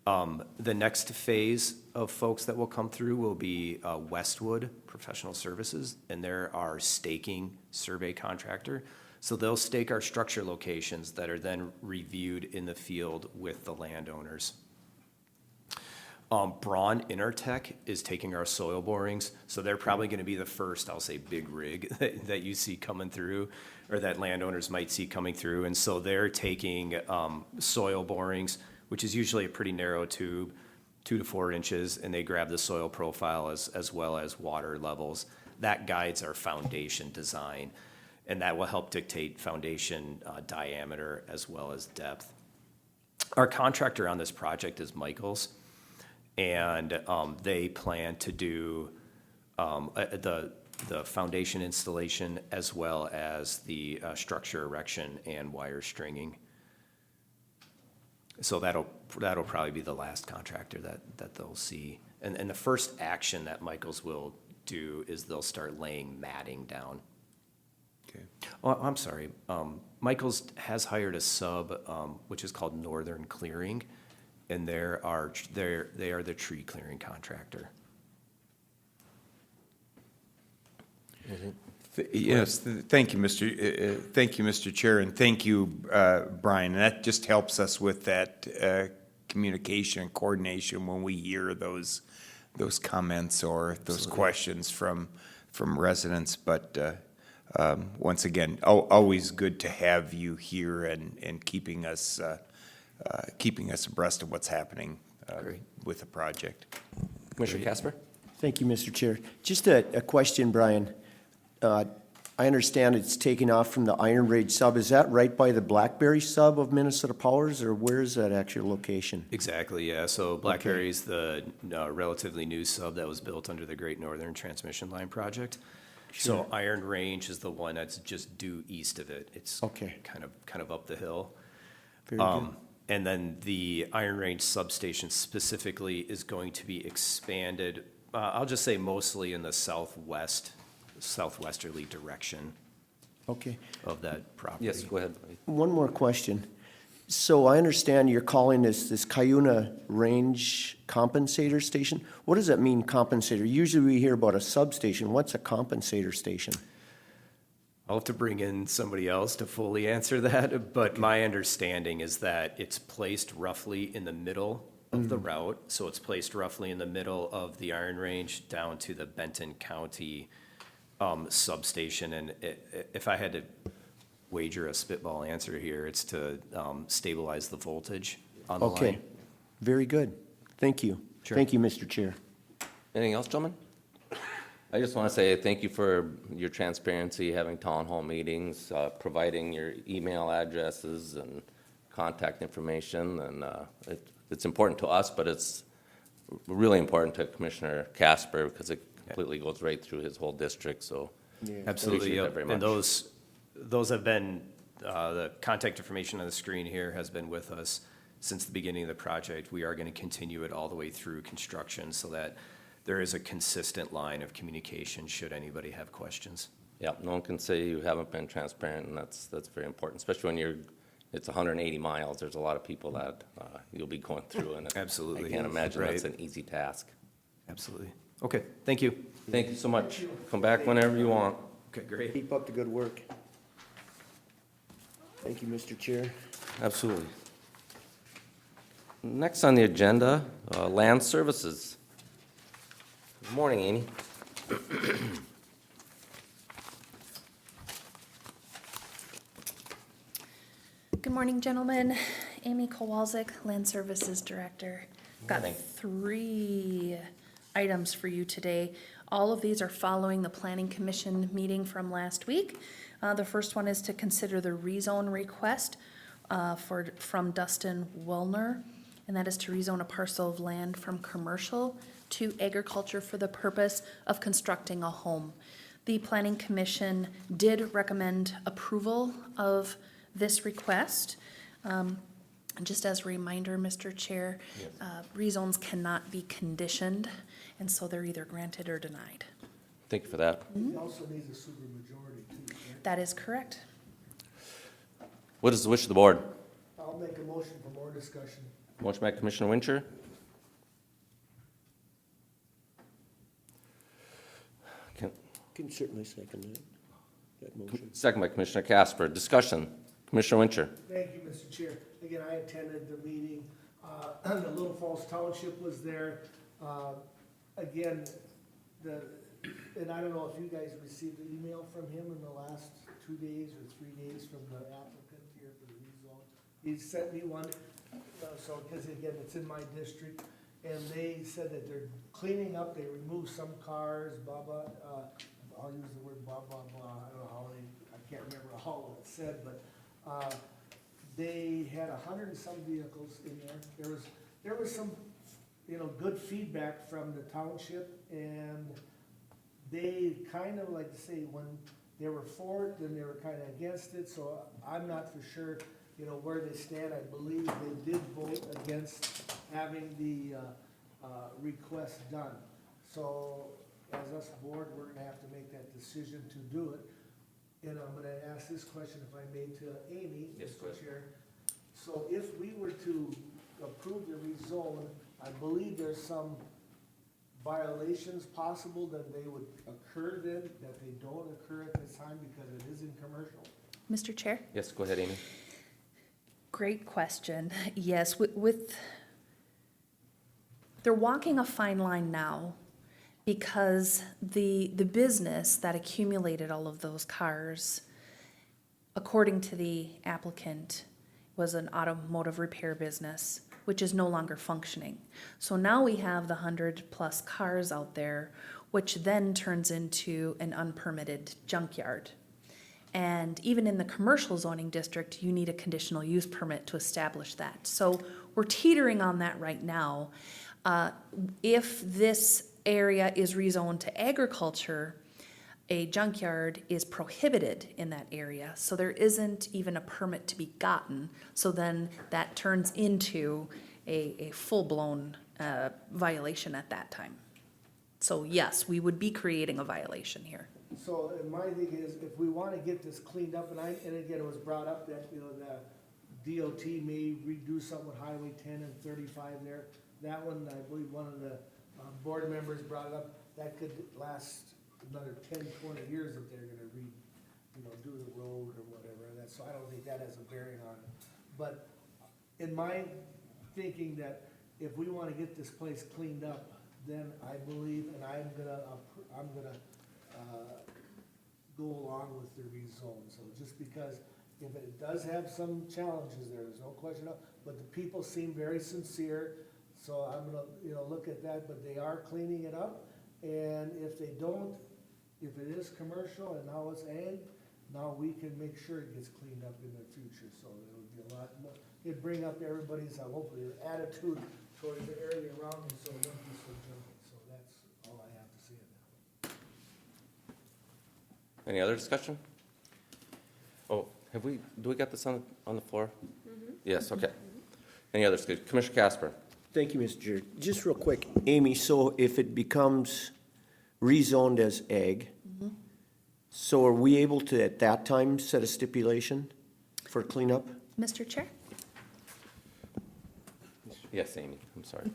The next phase of folks that will come through will be Westwood Professional Services, and they're our staking survey contractor. So they'll stake our structure locations that are then reviewed in the field with the landowners. Braun Intertech is taking our soil borings, so they're probably going to be the first, I'll say, big rig that you see coming through, or that landowners might see coming through. And so they're taking soil borings, which is usually a pretty narrow tube, 2 to 4 inches, and they grab the soil profile as well as water levels. That guides our foundation design, and that will help dictate foundation diameter as well as depth. Our contractor on this project is Michaels, and they plan to do the foundation installation as well as the structure erection and wire stringing. So that'll probably be the last contractor that they'll see. And the first action that Michaels will do is they'll start laying matting down. Okay. Oh, I'm sorry. Michaels has hired a sub, which is called Northern Clearing, and they are the tree clearing contractor. Yes, thank you, Mr. Chair, and thank you, Brian. And that just helps us with that communication and coordination when we hear those comments or those questions from residents. But once again, always good to have you here and keeping us abreast of what's happening with the project. Commissioner Casper? Thank you, Mr. Chair. Just a question, Brian. I understand it's taking off from the Iron Range sub. Is that right by the Blackberry sub of Minnesota Powers, or where is that actual location? Exactly, yeah. So Blackberry is the relatively new sub that was built under the Great Northern Transmission Line project. Sure. So Iron Range is the one that's just due east of it. It's kind of up the hill. Very good. And then the Iron Range substation specifically is going to be expanded, I'll just say mostly in the southwesterly direction of that property. Yes, go ahead. One more question. So I understand you're calling this Cuyuna Range Compensator Station. What does that mean, compensator? Usually we hear about a substation. What's a compensator station? I'll have to bring in somebody else to fully answer that, but my understanding is that it's placed roughly in the middle of the route. So it's placed roughly in the middle of the Iron Range down to the Benton County substation. And if I had to wager a spitball answer here, it's to stabilize the voltage on the line. Okay, very good. Thank you. Sure. Thank you, Mr. Chair. Anything else, gentlemen? I just want to say thank you for your transparency, having town hall meetings, providing your email addresses and contact information. And it's important to us, but it's really important to Commissioner Casper because it completely goes right through his whole district. So Absolutely, appreciate that yep. very much. And those have been, the contact information on the screen here has been with us since the beginning of the project. We are going to continue it all the way through construction so that there is a consistent line of communication should anybody have questions. Yeah, no one can say you haven't been transparent, and that's very important, especially when you're it's 180 miles. There's a lot of people that you'll be going through, and Absolutely. I can't imagine that's Right. an easy task. Absolutely. Okay, thank you. Thank you so much. Come back whenever you want. Okay, great. Keep up the good work. Thank you, Mr. Chair. Absolutely. Next on the agenda, Land Services. Good morning, Amy. Good morning, gentlemen. Amy Kowalczyk, Land Services Director. Got Morning. 3 items for you today. All of these are following the Planning Commission meeting from last week. The first one is to consider the rezone request from Dustin Wellner, and that is to rezone a parcel of land from commercial to agriculture for the purpose of constructing a home. The Planning Commission did recommend approval of this request. Just as a reminder, Mr. Chair, rezones cannot be conditioned, and so they're either granted or denied. Thank you for that. It also needs a supermajority too, right? That is correct. What is the wish of the board? I'll make a motion for more discussion. Motion by Commissioner Wincher. Can certainly second that motion. Second by Commissioner Casper. Discussion. Commissioner Wincher. Thank you, Mr. Chair. Again, I attended the meeting. The Little Falls Township was there. Again, and I don't know if you guys received an email from him in the last 2 days or 3 days from the applicant here for the rezone. He sent me one, so, because again, it's in my district, and they said that they're cleaning up, they removed some cars, blah, blah, I'll use the word blah, blah, blah, I don't know how I can't remember all what it said, but, they had 100 and some vehicles in there. There was some, good feedback from the township, and they kind of like to say when they were for it, then they were kind of against it, so I'm not for sure, where they stand. I believe they did vote against having the, request done. So, as us board, we're gonna have to make that decision to do it. And I'm gonna ask this question, if I may, to Amy, Yes, go Mr. ahead. Chair. So if we were to approve the rezone, I believe there's some violations possible that they would occur then, that they don't occur at this time because it is in commercial? Mr. Chair? Yes, go ahead, Amy. Great question. Yes, they're walking a fine line now because the business that accumulated all of those cars, according to the applicant, was an automotive repair business, which is no longer functioning. So now we have the 100+ cars out there, which then turns into an unpermitted junkyard. And even in the commercial zoning district, you need a conditional use permit to establish that. So we're teetering on that right now. If this area is rezoned to agriculture, a junkyard is prohibited in that area. So there isn't even a permit to be gotten. So then that turns into a full-blown violation at that time. So yes, we would be creating a violation here. So, and my thing is, if we wanna get this cleaned up, and again, it was brought up that, the DOT may redo something with Highway 10 and 35 there. That one, I believe one of the, board members brought it up, that could last another 10, 20 years if they're gonna do the road or whatever, and so I don't think that has a bearing on it. But in my thinking that if we wanna get this place cleaned up, then I believe, and I'm gonna go along with the rezone. So just because if it does have some challenges there's no question of, but the people seem very sincere. So I'm gonna, look at that, but they are cleaning it up. And if they don't, if it is commercial and now it's ag, now we can make sure it gets cleaned up in the future. So it would be a lot more, it'd bring up everybody's, hopefully, their attitude towards the area around them, so it wouldn't be so junky. So that's all I have to say on that. Any other discussion? Oh, do we got this on the floor? Yes, okay. Any others? Good. Commissioner Casper. Thank you, Mr. Chair. Just real quick, Amy, so if it becomes rezoned as ag, so are we able to, at that time, set a stipulation for cleanup? Mr. Chair? Yes, Amy, I'm sorry.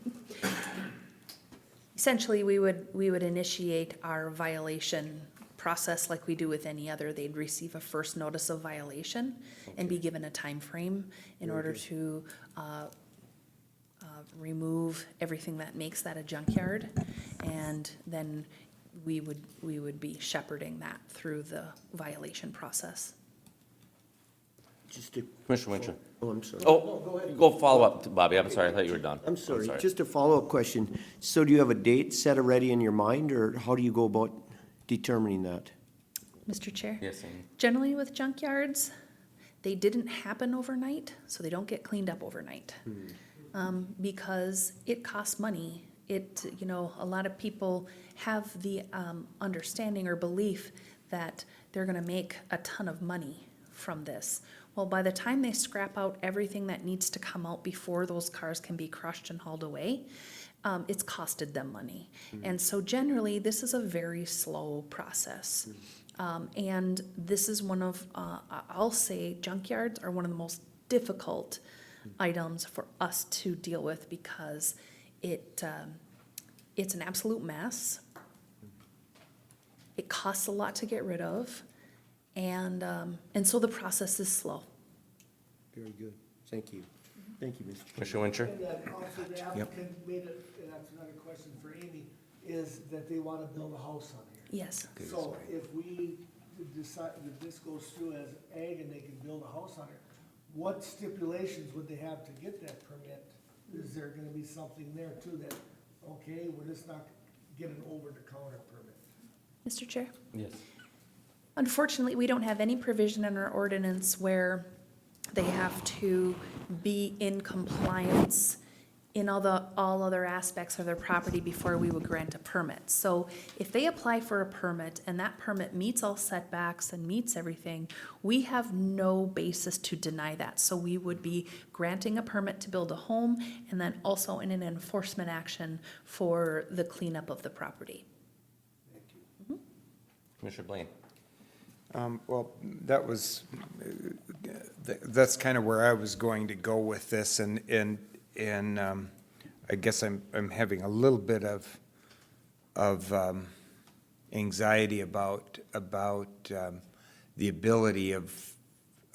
Essentially, we would initiate our violation process like we do with any other. They'd receive a first notice of violation and be given a time frame in order to remove everything that makes that a junkyard. And then we would be shepherding that through the violation process. Just to. Commissioner Winchell. Oh, I'm sorry. Oh, go follow up, to Bobby. I'm sorry, I thought you were done. I'm sorry, just a follow-up question. So do you have a date set already in your mind, or how do you go about determining that? Mr. Chair? Yes, Amy. Generally with junkyards, they didn't happen overnight, so they don't get cleaned up overnight. Because it costs money. A lot of people have the understanding or belief that they're gonna make a ton of money from this. Well, by the time they scrap out everything that needs to come out before those cars can be crushed and hauled away, it's costed them money. And so generally, this is a very slow process. And this is one of, I'll say junkyards are one of the most difficult items for us to deal with because it's an absolute mess. It costs a lot to get rid of. And so the process is slow. Very good. Thank you. Thank you, Mr. Chair. Commissioner Winchell? And then also the applicant made it, and that's another question for Amy, is that they want to build a house on here. Yes. So if we decide that this goes through as ag and they can build a house on it, what stipulations would they have to get that permit? Is there gonna be something there too that, okay, we're just not get an over-the-counter permit? Mr. Chair? Yes. Unfortunately, we don't have any provision in our ordinance where they have to be in compliance in all other aspects of their property before we would grant a permit. So if they apply for a permit and that permit meets all setbacks and meets everything, we have no basis to deny that. So we would be granting a permit to build a home and then also in an enforcement action for the cleanup of the property. Commissioner Blaine? Well, that's kind of where I was going to go with this, and I guess I'm having a little bit of anxiety about the ability of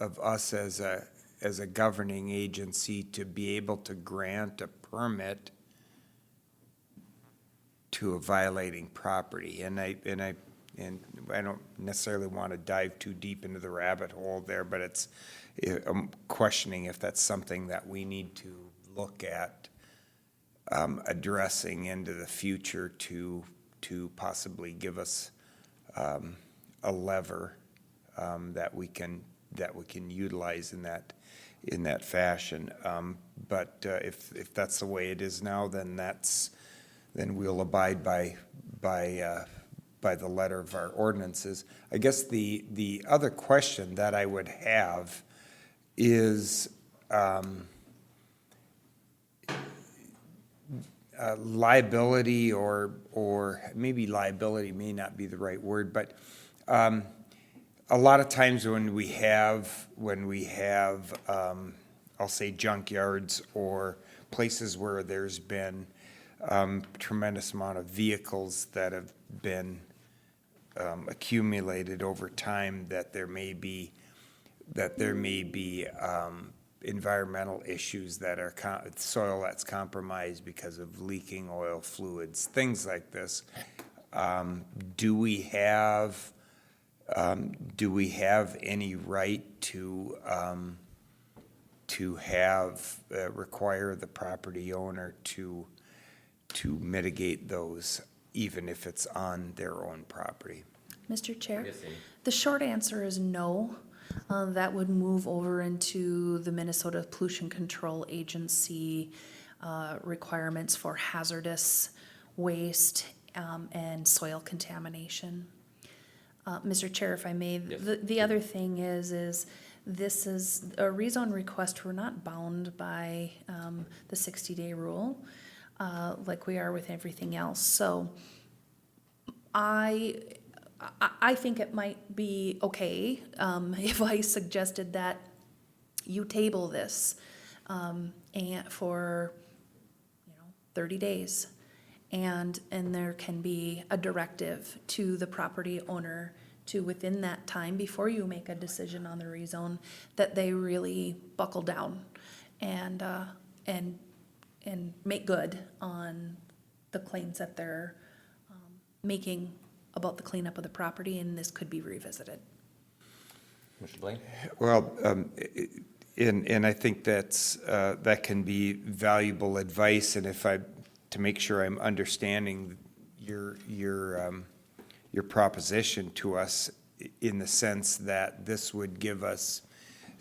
us as a governing agency to be able to grant a permit to a violating property, and I don't necessarily want to dive too deep into the rabbit hole there, but I'm questioning if that's something that we need to look at addressing into the future to possibly give us a lever that we can utilize in that fashion. But if that's the way it is now, then we'll abide by the letter of our ordinances. I guess the other question that I would have is liability, or maybe liability may not be the right word, but a lot of times when we have I'll say junkyards or places where there's been tremendous amount of vehicles that have been accumulated over time, that there may be environmental issues that are soil that's compromised because of leaking oil fluids, things like this. Do we have any right to require the property owner to mitigate those, even if it's on their own property? Mr. Chair? Yes, Amy. The short answer is no. That would move over into the Minnesota Pollution Control Agency requirements for hazardous waste and soil contamination. Mr. Chair, if I may, Yes. the other thing is this is a rezone request. We're not bound by the 60-day rule like we are with everything else. So I think it might be okay if I suggested that you table this and for 30 days, and there can be a directive to the property owner to, within that time, before you make a decision on the rezone, that they really buckle down and make good on the claims that they're making about the cleanup of the property, and this could be revisited. Mr. Blaine? Well, and I think that can be valuable advice, and to make sure I'm understanding your proposition to us, in the sense that this would give us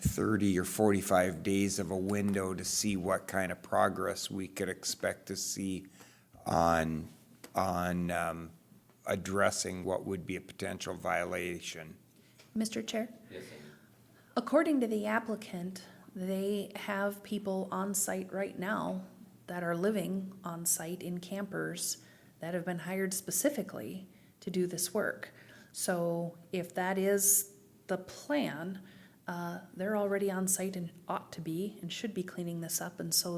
30 or 45 days of a window to see what kind of progress we could expect to see on addressing what would be a potential violation. Mr. Chair? Yes. According to the applicant, they have people on site right now that are living on site in campers that have been hired specifically to do this work. So if that is the plan, they're already on site and ought to be and should be cleaning this up, and so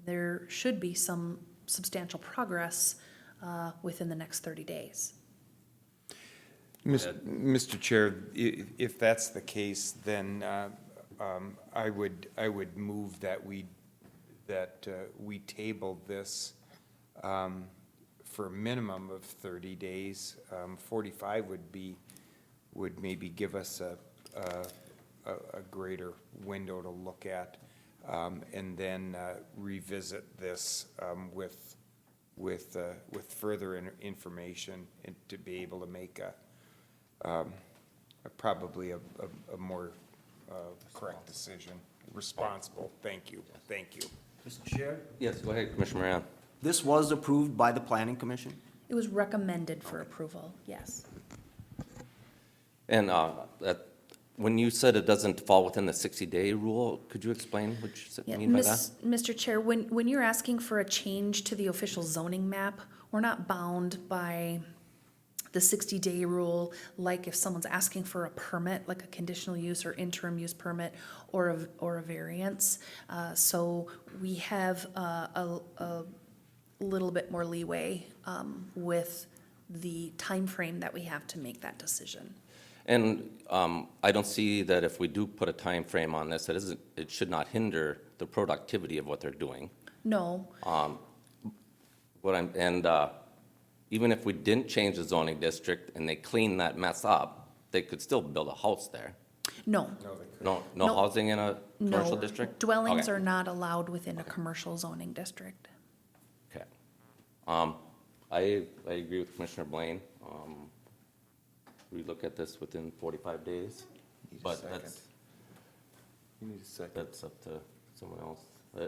there should be some substantial progress within the next 30 days. Mr. Chair, if that's the case, then I would move that we table this for a minimum of 30 days. 45 would maybe give us a greater window to look at, and then revisit this with further information, and to be able to make probably a more correct decision, responsible. Thank you. Mr. Chair? Yes, go ahead, Commissioner Moran. This was approved by the Planning Commission? It was recommended for approval, yes. And when you said it doesn't fall within the 60-day rule, could you explain what you mean by that? Mr. Chair, when you're asking for a change to the official zoning map, we're not bound by the 60-day rule, like if someone's asking for a permit, like a conditional use or interim use permit, or a variance. So we have a little bit more leeway with the time frame that we have to make that decision. And I don't see that if we do put a time frame on this, it should not hinder the productivity of what they're doing. No. Even if we didn't change the zoning district and they clean that mess up, they could still build a house there. No. No No. housing in a commercial No. district? Dwellings Okay. are not allowed within a commercial zoning district. Okay. I agree with Commissioner Blaine. We look at this within 45 days, but that's up to someone else.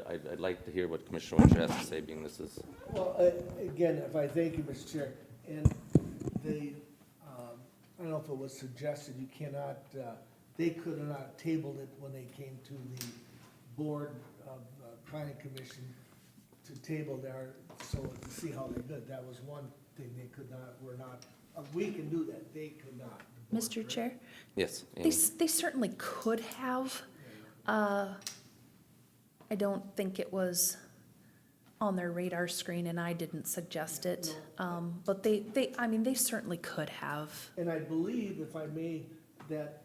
I'd like to hear what Commissioner Winter has to say, being this is. Well, again, if I thank you, Mr. Chair, and I don't know if it was suggested, you cannot, they could have not tabled it when they came to the Board of Planning Commission to table there, so to see how they did. That was one thing they could not, we can do that, they could not. Mr. Chair? Yes. They certainly could have. I don't think it was on their radar screen, and I didn't suggest it. But they certainly could have. And I believe, if I may, that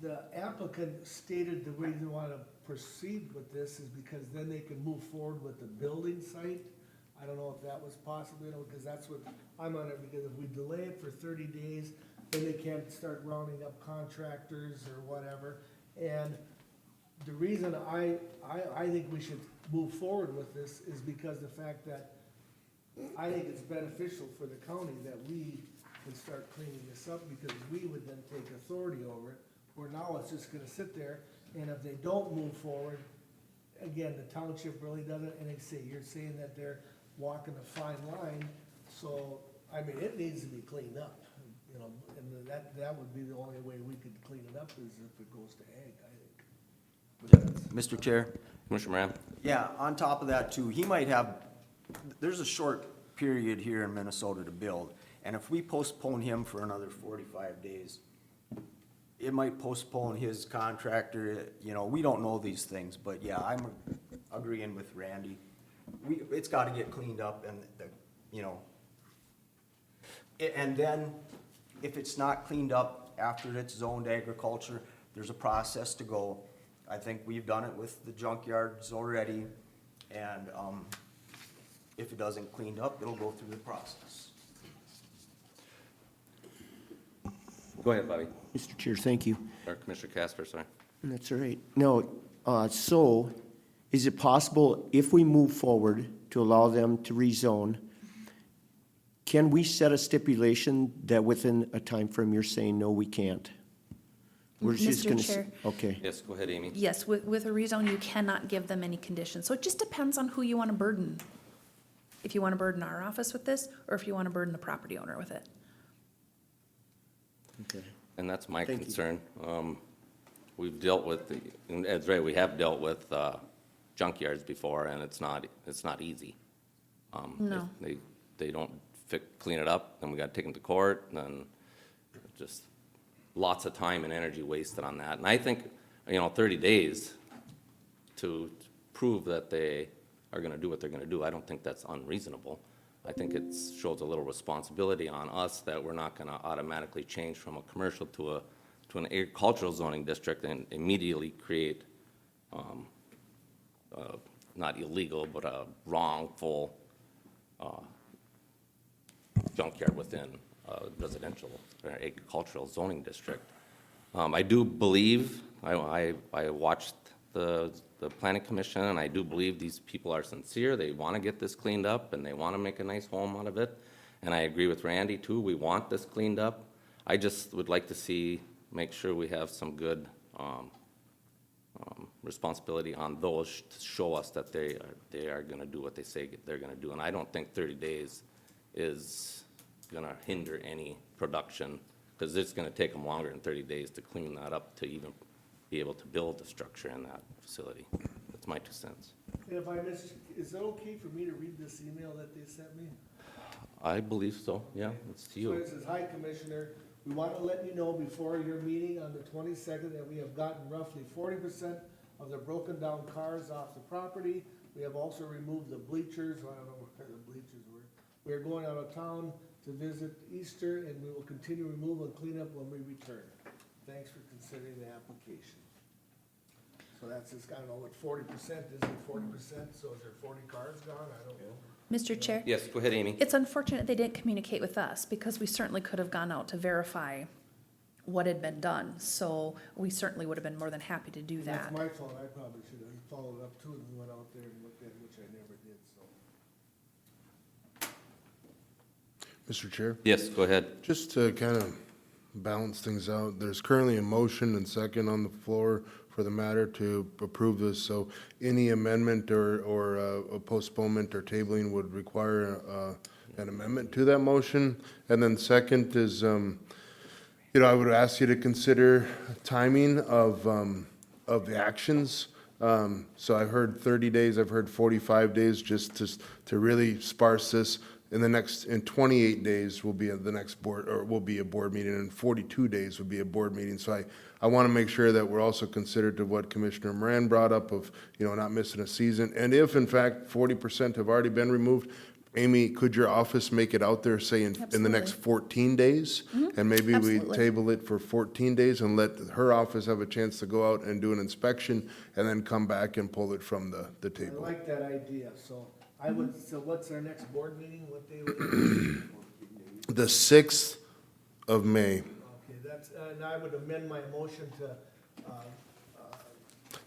the applicant stated the reason why to proceed with this is because then they can move forward with the building site. I don't know if that was possible, because that's what I'm on it, because if we delay it for 30 days, then they can't start rounding up contractors or whatever. And the reason I think we should move forward with this is because the fact that I think it's beneficial for the county that we can start cleaning this up, because we would then take authority over it, where now it's just gonna sit there, and if they don't move forward, again, the township really doesn't, and you're saying that they're walking a fine line, so, I mean, it needs to be cleaned up, and that would be the only way we could clean it up, is if it goes to ag, I think. Mr. Chair? Commissioner Moran? Yeah, on top of that too, there's a short period here in Minnesota to build, and if we postpone him for another 45 days, it might postpone his contractor, you know, we don't know these things, but yeah, I'm agreeing with Randy. It's gotta get cleaned up and you know, and then if it's not cleaned up after it's zoned agriculture, there's a process to go. I think we've done it with the junkyards already, and, if it doesn't cleaned up, it'll go through the process. Go ahead, Bobby. Mr. Chair, thank you. Or Commissioner Casper, sorry. That's all right. No, so is it possible, if we move forward to allow them to rezone, can we set a stipulation that within a time frame you're saying, no, we can't? We're just Mr. gonna Chair. Okay. Yes, go ahead, Amy. Yes, with a rezone, you cannot give them any conditions. So it just depends on who you want to burden. If you want to burden our office with this, or if you want to burden the property owner with it. Okay. And that's my Thank you. concern. We've dealt with, and Ed's right, we have dealt with junkyards before, and it's not easy. No. If they don't clean it up, then we gotta take them to court, and then just lots of time and energy wasted on that. And I think, 30 days to prove that they are gonna do what they're gonna do, I don't think that's unreasonable. I think it shows a little responsibility on us that we're not gonna automatically change from a commercial to an agricultural zoning district and immediately create, not illegal, but a wrongful, junkyard within a residential or agricultural zoning district. I do believe, I watched the planning commission, and I do believe these people are sincere. They want to get this cleaned up, and they want to make a nice home out of it. And I agree with Randy, too. We want this cleaned up. I just would like to make sure we have some good responsibility on those to show us that they are going to do what they say they're going to do. And I don't think 30 days is going to hinder any production, because it's going to take them longer than 30 days to clean that up to even be able to build a structure in that facility. That's my 2 cents. And if I missed, is it okay for me to read this email that they sent me? I believe so, yeah, it's to So you. it says, "Hi, Commissioner, we want to let you know before your meeting on the 22nd that we have gotten roughly 40% of the broken down cars off the property. We have also removed the bleachers." I don't know where the bleachers were. "We are going out of town to visit Easter, and we will continue remove and clean up when we return. Thanks for considering the application." So that's just, I don't know what 40% is, 40%, so is there 40 cars gone? I don't know. Mr. Chair? Yes, go ahead, Amy. It's unfortunate they didn't communicate with us, because we certainly could have gone out to verify what had been done. So we certainly would have been more than happy to do that. That's my fault, I probably should have followed up too and went out there and looked at it, which I never did, so. Mr. Chair? Yes, go ahead. Just to kind of balance things out, there's currently a motion and second on the floor for the matter to approve this, so any amendment or a postponement or tabling would require an amendment to that motion. And then second is, I would ask you to consider timing of the actions. So I've heard 30 days, I've heard 45 days, just to really sparse this. In 28 days will be the next board, or will be a board meeting, and 42 days would be a board meeting. So I want to make sure that we're also considered to what Commissioner Moran brought up of, not missing a season. And if in fact 40% have already been removed, Amy, could your office make it out there, say in the next 14 days? And maybe we Absolutely. table it for 14 days and let her office have a chance to go out and do an inspection and then come back and pull it from the I table. like that idea, so so what's our next board meeting, what day would it be? The 6th of May. Okay, and I would amend my motion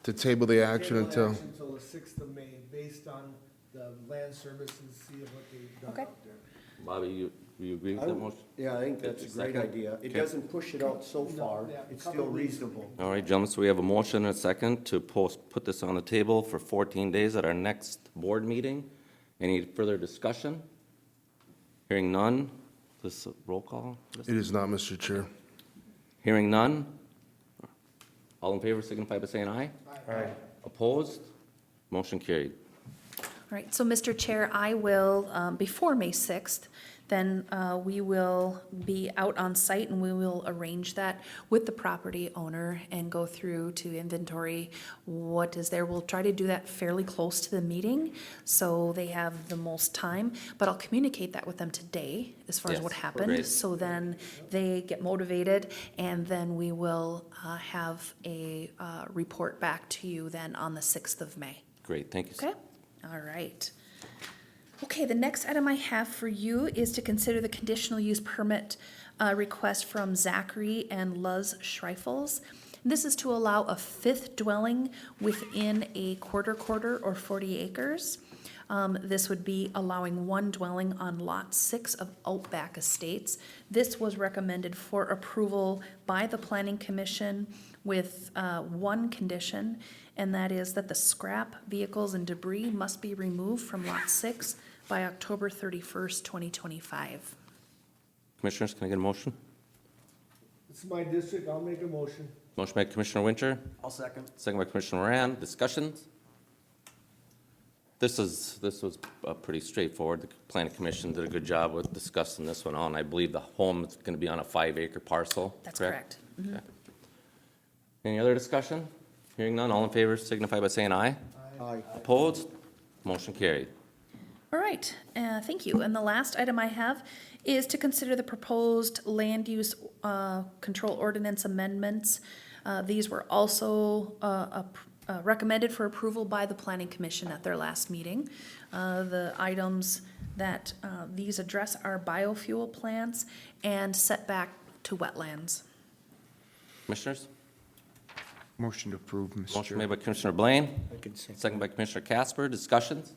To table the action table until, action till the 6th of May, based on the land services, see what they've done Okay. out there. Bobby, you agree with that motion? Yeah, I think that's a great Second? idea. It Okay. doesn't push it out so far. yeah, It's couple still weeks. reasonable. All right, gentlemen, so we have a motion and a second to put this on the table for 14 days at our next board meeting. Any further discussion? Hearing none, this roll call? it is not, Mr. Chair. Hearing none? All in favor signify by saying aye. Aye. Opposed? Motion carried. All right, so Mr. Chair, I will, before May 6th, then then we will be out on site and we will arrange that with the property owner and go through to inventory what is there. We'll try to do that fairly close to the meeting so they have the most time, but I'll communicate that with them today as far as what Yes, happened. great. So then they get motivated and then we will have a report back to you then on the 6th of May. Great, thank you. Okay, all right. Okay, the next item I have for you is to consider the conditional use permit request from Zachary and Luz Schreifels. This is to allow a 5th dwelling within a quarter or 40 acres. This would be allowing 1 dwelling on Lot 6 of Outback Estates. This was recommended for approval by the Planning Commission with 1 condition, and that is that the scrap, vehicles, and debris must be removed from Lot 6 by October 31st, 2025. Commissioners, can I get a motion? It's my district, I'll make a motion. Motion by Commissioner Winter, I'll second. second by Commissioner Moran. Discussions? This was pretty straightforward. The Planning Commission did a good job with discussing this one on. I believe the home is going to be on a 5-acre parcel. That's correct. Okay. Any other discussion? Hearing none, all in favor signify by saying aye. Aye. Opposed? Motion carried. All right, thank you. And the last item I have is to consider the proposed land use control ordinance amendments. These were also recommended for approval by the Planning Commission at their last meeting. The items that these address are biofuel plants and setback to wetlands. Commissioners? Motion to approve, Mr. Motion Chair. made by Commissioner Blaine, I can second. second by Commissioner Casper. Discussions?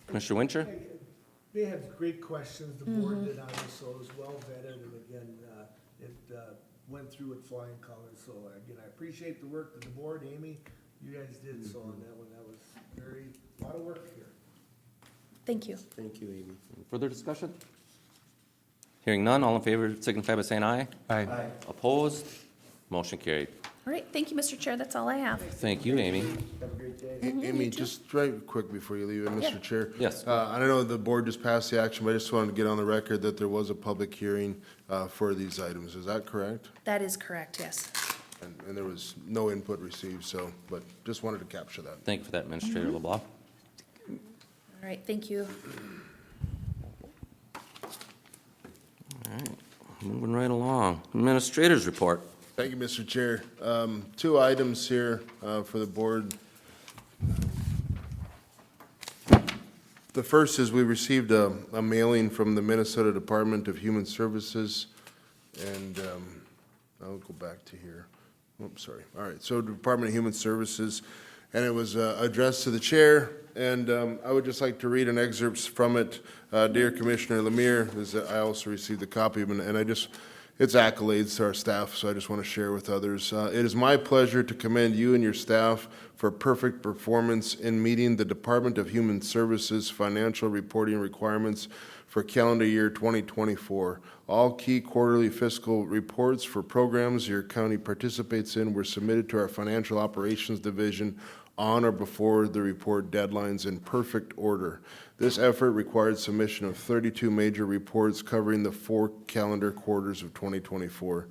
Commissioner Winter? They had great questions, the board did on this, so it was well vetted, and again, it went through with flying colors, so again, I appreciate the work that the board, Amy, you guys did, so on that one, that was a lot of work here. Thank you. Thank you, Amy. Further discussion? Hearing none, all in favor signify by saying aye. Aye. Opposed? Motion carried. All right, thank you, Mr. Chair, that's all I have. Thank you, Amy. Have a great day. Amy, just right quick before you leave, Yeah. Mr. Chair. Yes. I know the board just passed the action, but I just wanted to get on the record that there was a public hearing for these items. Is that correct? That is correct, yes. And there was no input received, so, but just wanted to capture that. Thank you for that, Administrator LeBlanc. All right, thank you. All right, moving right along. Administrators report. Thank you, Mr. Chair. 2 items here for the board. The first is we received a mailing from the Minnesota Department of Human Services, and I'll go back to here. Oops, sorry. All right, so Department of Human Services, and it was addressed to the chair, and I would just like to read an excerpt from it. Dear Commissioner Lemire, I also received a copy of it, and it's accolades to our staff, so I just want to share with others. It is my pleasure to commend you and your staff for perfect performance in meeting the Department of Human Services financial reporting requirements for calendar year 2024. All key quarterly fiscal reports for programs your county participates in were submitted to our Financial Operations Division on or before the report deadlines in perfect order. This effort required submission of 32 major reports covering the 4 calendar quarters of 2024.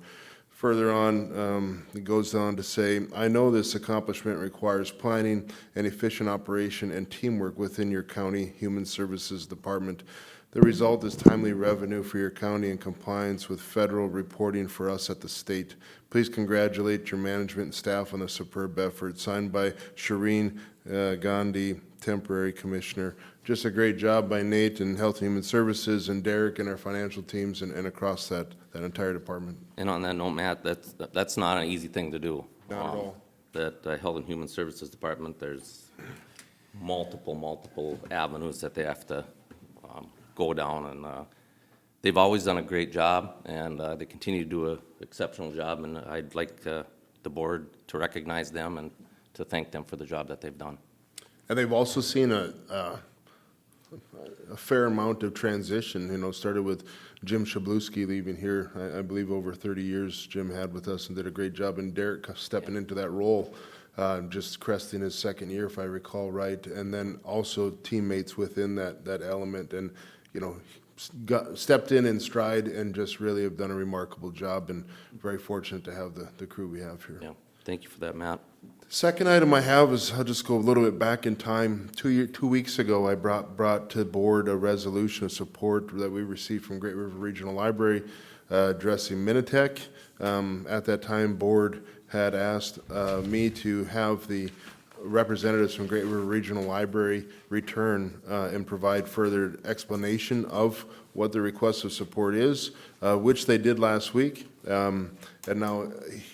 Further on, it goes on to say, I know this accomplishment requires planning and efficient operation and teamwork within your county Human Services Department. The result is timely revenue for your county and compliance with federal reporting for us at the state. Please congratulate your management and staff on the superb effort. Signed by Shireen Gandhi, Temporary Commissioner. Just a great job by Nate and Health and Human Services and Derek and our financial teams and across that entire department. And on that note, Matt, that's not an easy thing to do. Not at all. That Health and Human Services Department, there's multiple avenues that they have to go down, and they've always done a great job, and they continue to do an exceptional job, and I'd like the board to recognize them and to thank them for the job that they've done. And they've also seen a fair amount of transition, started with Jim Shabluski leaving here, I believe over 30 years Jim had with us and did a great job, and Derek stepping into that role, just cresting his 2nd year, if I recall right, and then also teammates within that element, and, stepped in stride and just really have done a remarkable job, and very fortunate to have the crew we have here. Yeah, thank you for that, Matt. Second item I have is, I'll just go a little bit back in time. 2 weeks ago, I brought to the board a resolution of support that we received from Great River Regional Library addressing Minitech. At that time, board had asked me to have the representatives from Great River Regional Library return and provide further explanation of what the request of support is, which they did last week. And now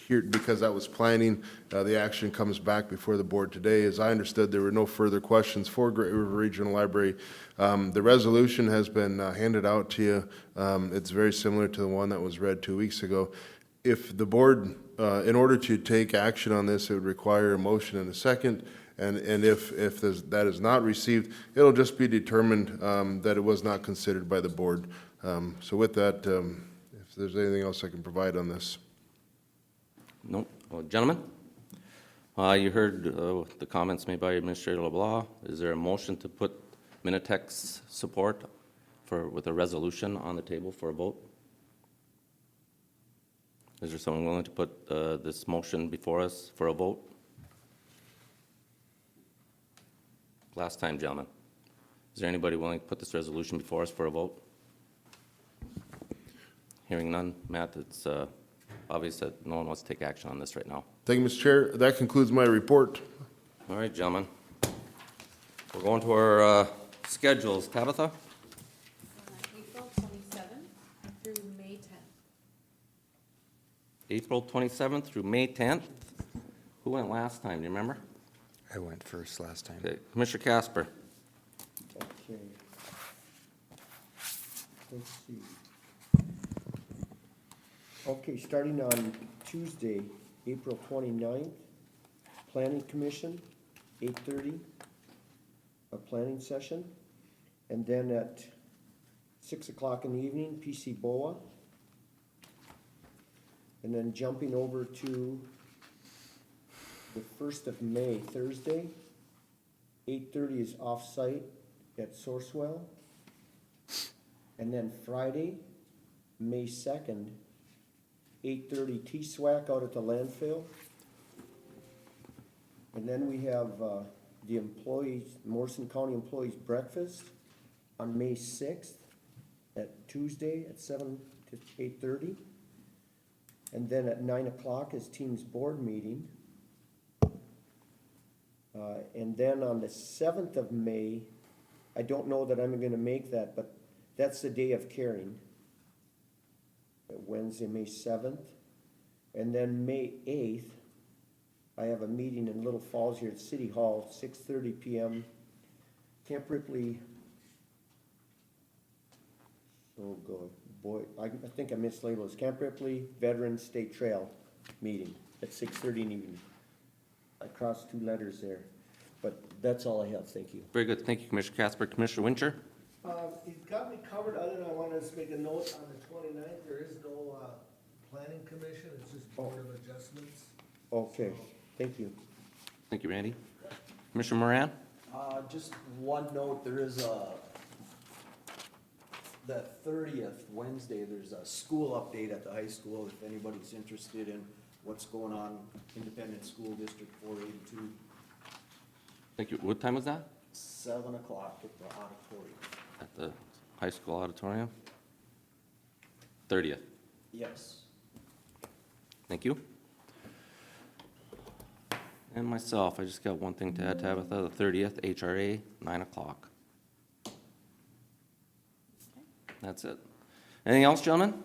here, because that was planning, the action comes back before the board today. As I understood, there were no further questions for Great River Regional Library. The resolution has been handed out to you. It's very similar to the one that was read 2 weeks ago. If the board, in order to take action on this, it would require a motion and a second. And if that is not received, it'll just be determined that it was not considered by the board. So with that, if there's anything else I can provide on this. No, well, gentlemen, you heard the comments made by Administrator LeBlanc. Is there a motion to put Minitech's support with a resolution on the table for a vote? Is there someone willing to put this motion before us for a vote? Last time, gentlemen. Is there anybody willing to put this resolution before us for a vote? Hearing none, Matt, it's obvious that no one wants to take action on this right now. Thank you, Mr. Chair. That concludes my report. All right, gentlemen. We're going to our schedules. Tabitha? April 27th through May 10th. April 27th through May 10th. Who went last time, do you remember? I went first last time. Okay, Commissioner Casper. Okay. Let's see. Okay, starting on Tuesday, April 29th, Planning Commission, 8:30, a planning session. And then at 6 o'clock in the evening, PC BOA. And then jumping over to the 1st of May, Thursday, 8:30 is off-site at Sourcewell. And then Friday, May 2nd, 8:30 T-SWAC out at the landfill. And then we have the employees, Morrison County Employees Breakfast on May 6th at Tuesday at 7 to 8:30. And then at 9 o'clock is Teams Board meeting. And then on the 7th of May, I don't know that I'm gonna make that, but that's the day of caring. Wednesday, May 7th. And then May 8th, I have a meeting in Little Falls here at City Hall, 6:30 PM. Camp Ripley. Oh, God, boy, I think I mislabeled it. Camp Ripley Veterans State Trail meeting at 6:30 in the evening. I crossed 2 letters there, but that's all I have, thank you. Very good. Thank you, Commissioner Casper. Commissioner Wincher? He's got me covered, other than I wanted to make a note on the 29th, there is no, planning commission, it's just board of adjustments. Okay, thank you. Thank you, Randy. Commissioner Moran? Just one note, there is the 30th, Wednesday, there's a school update at the high school, if anybody's interested in what's going on, Independent School District 482, Thank you. What time was that? 7 o'clock at the auditorium. At the high school auditorium? 30th. Yes. Thank you. And myself, I just got one thing to add, Tabitha, the 30th, HRA, 9 o'clock. That's it. Anything else, gentlemen?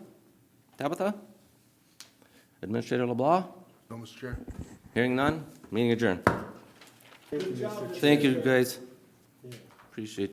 Tabitha? Administrator LeBlanc? No, Mr. Chair. Hearing none, meeting adjourned. Good job. Thank you, guys. Appreciate it.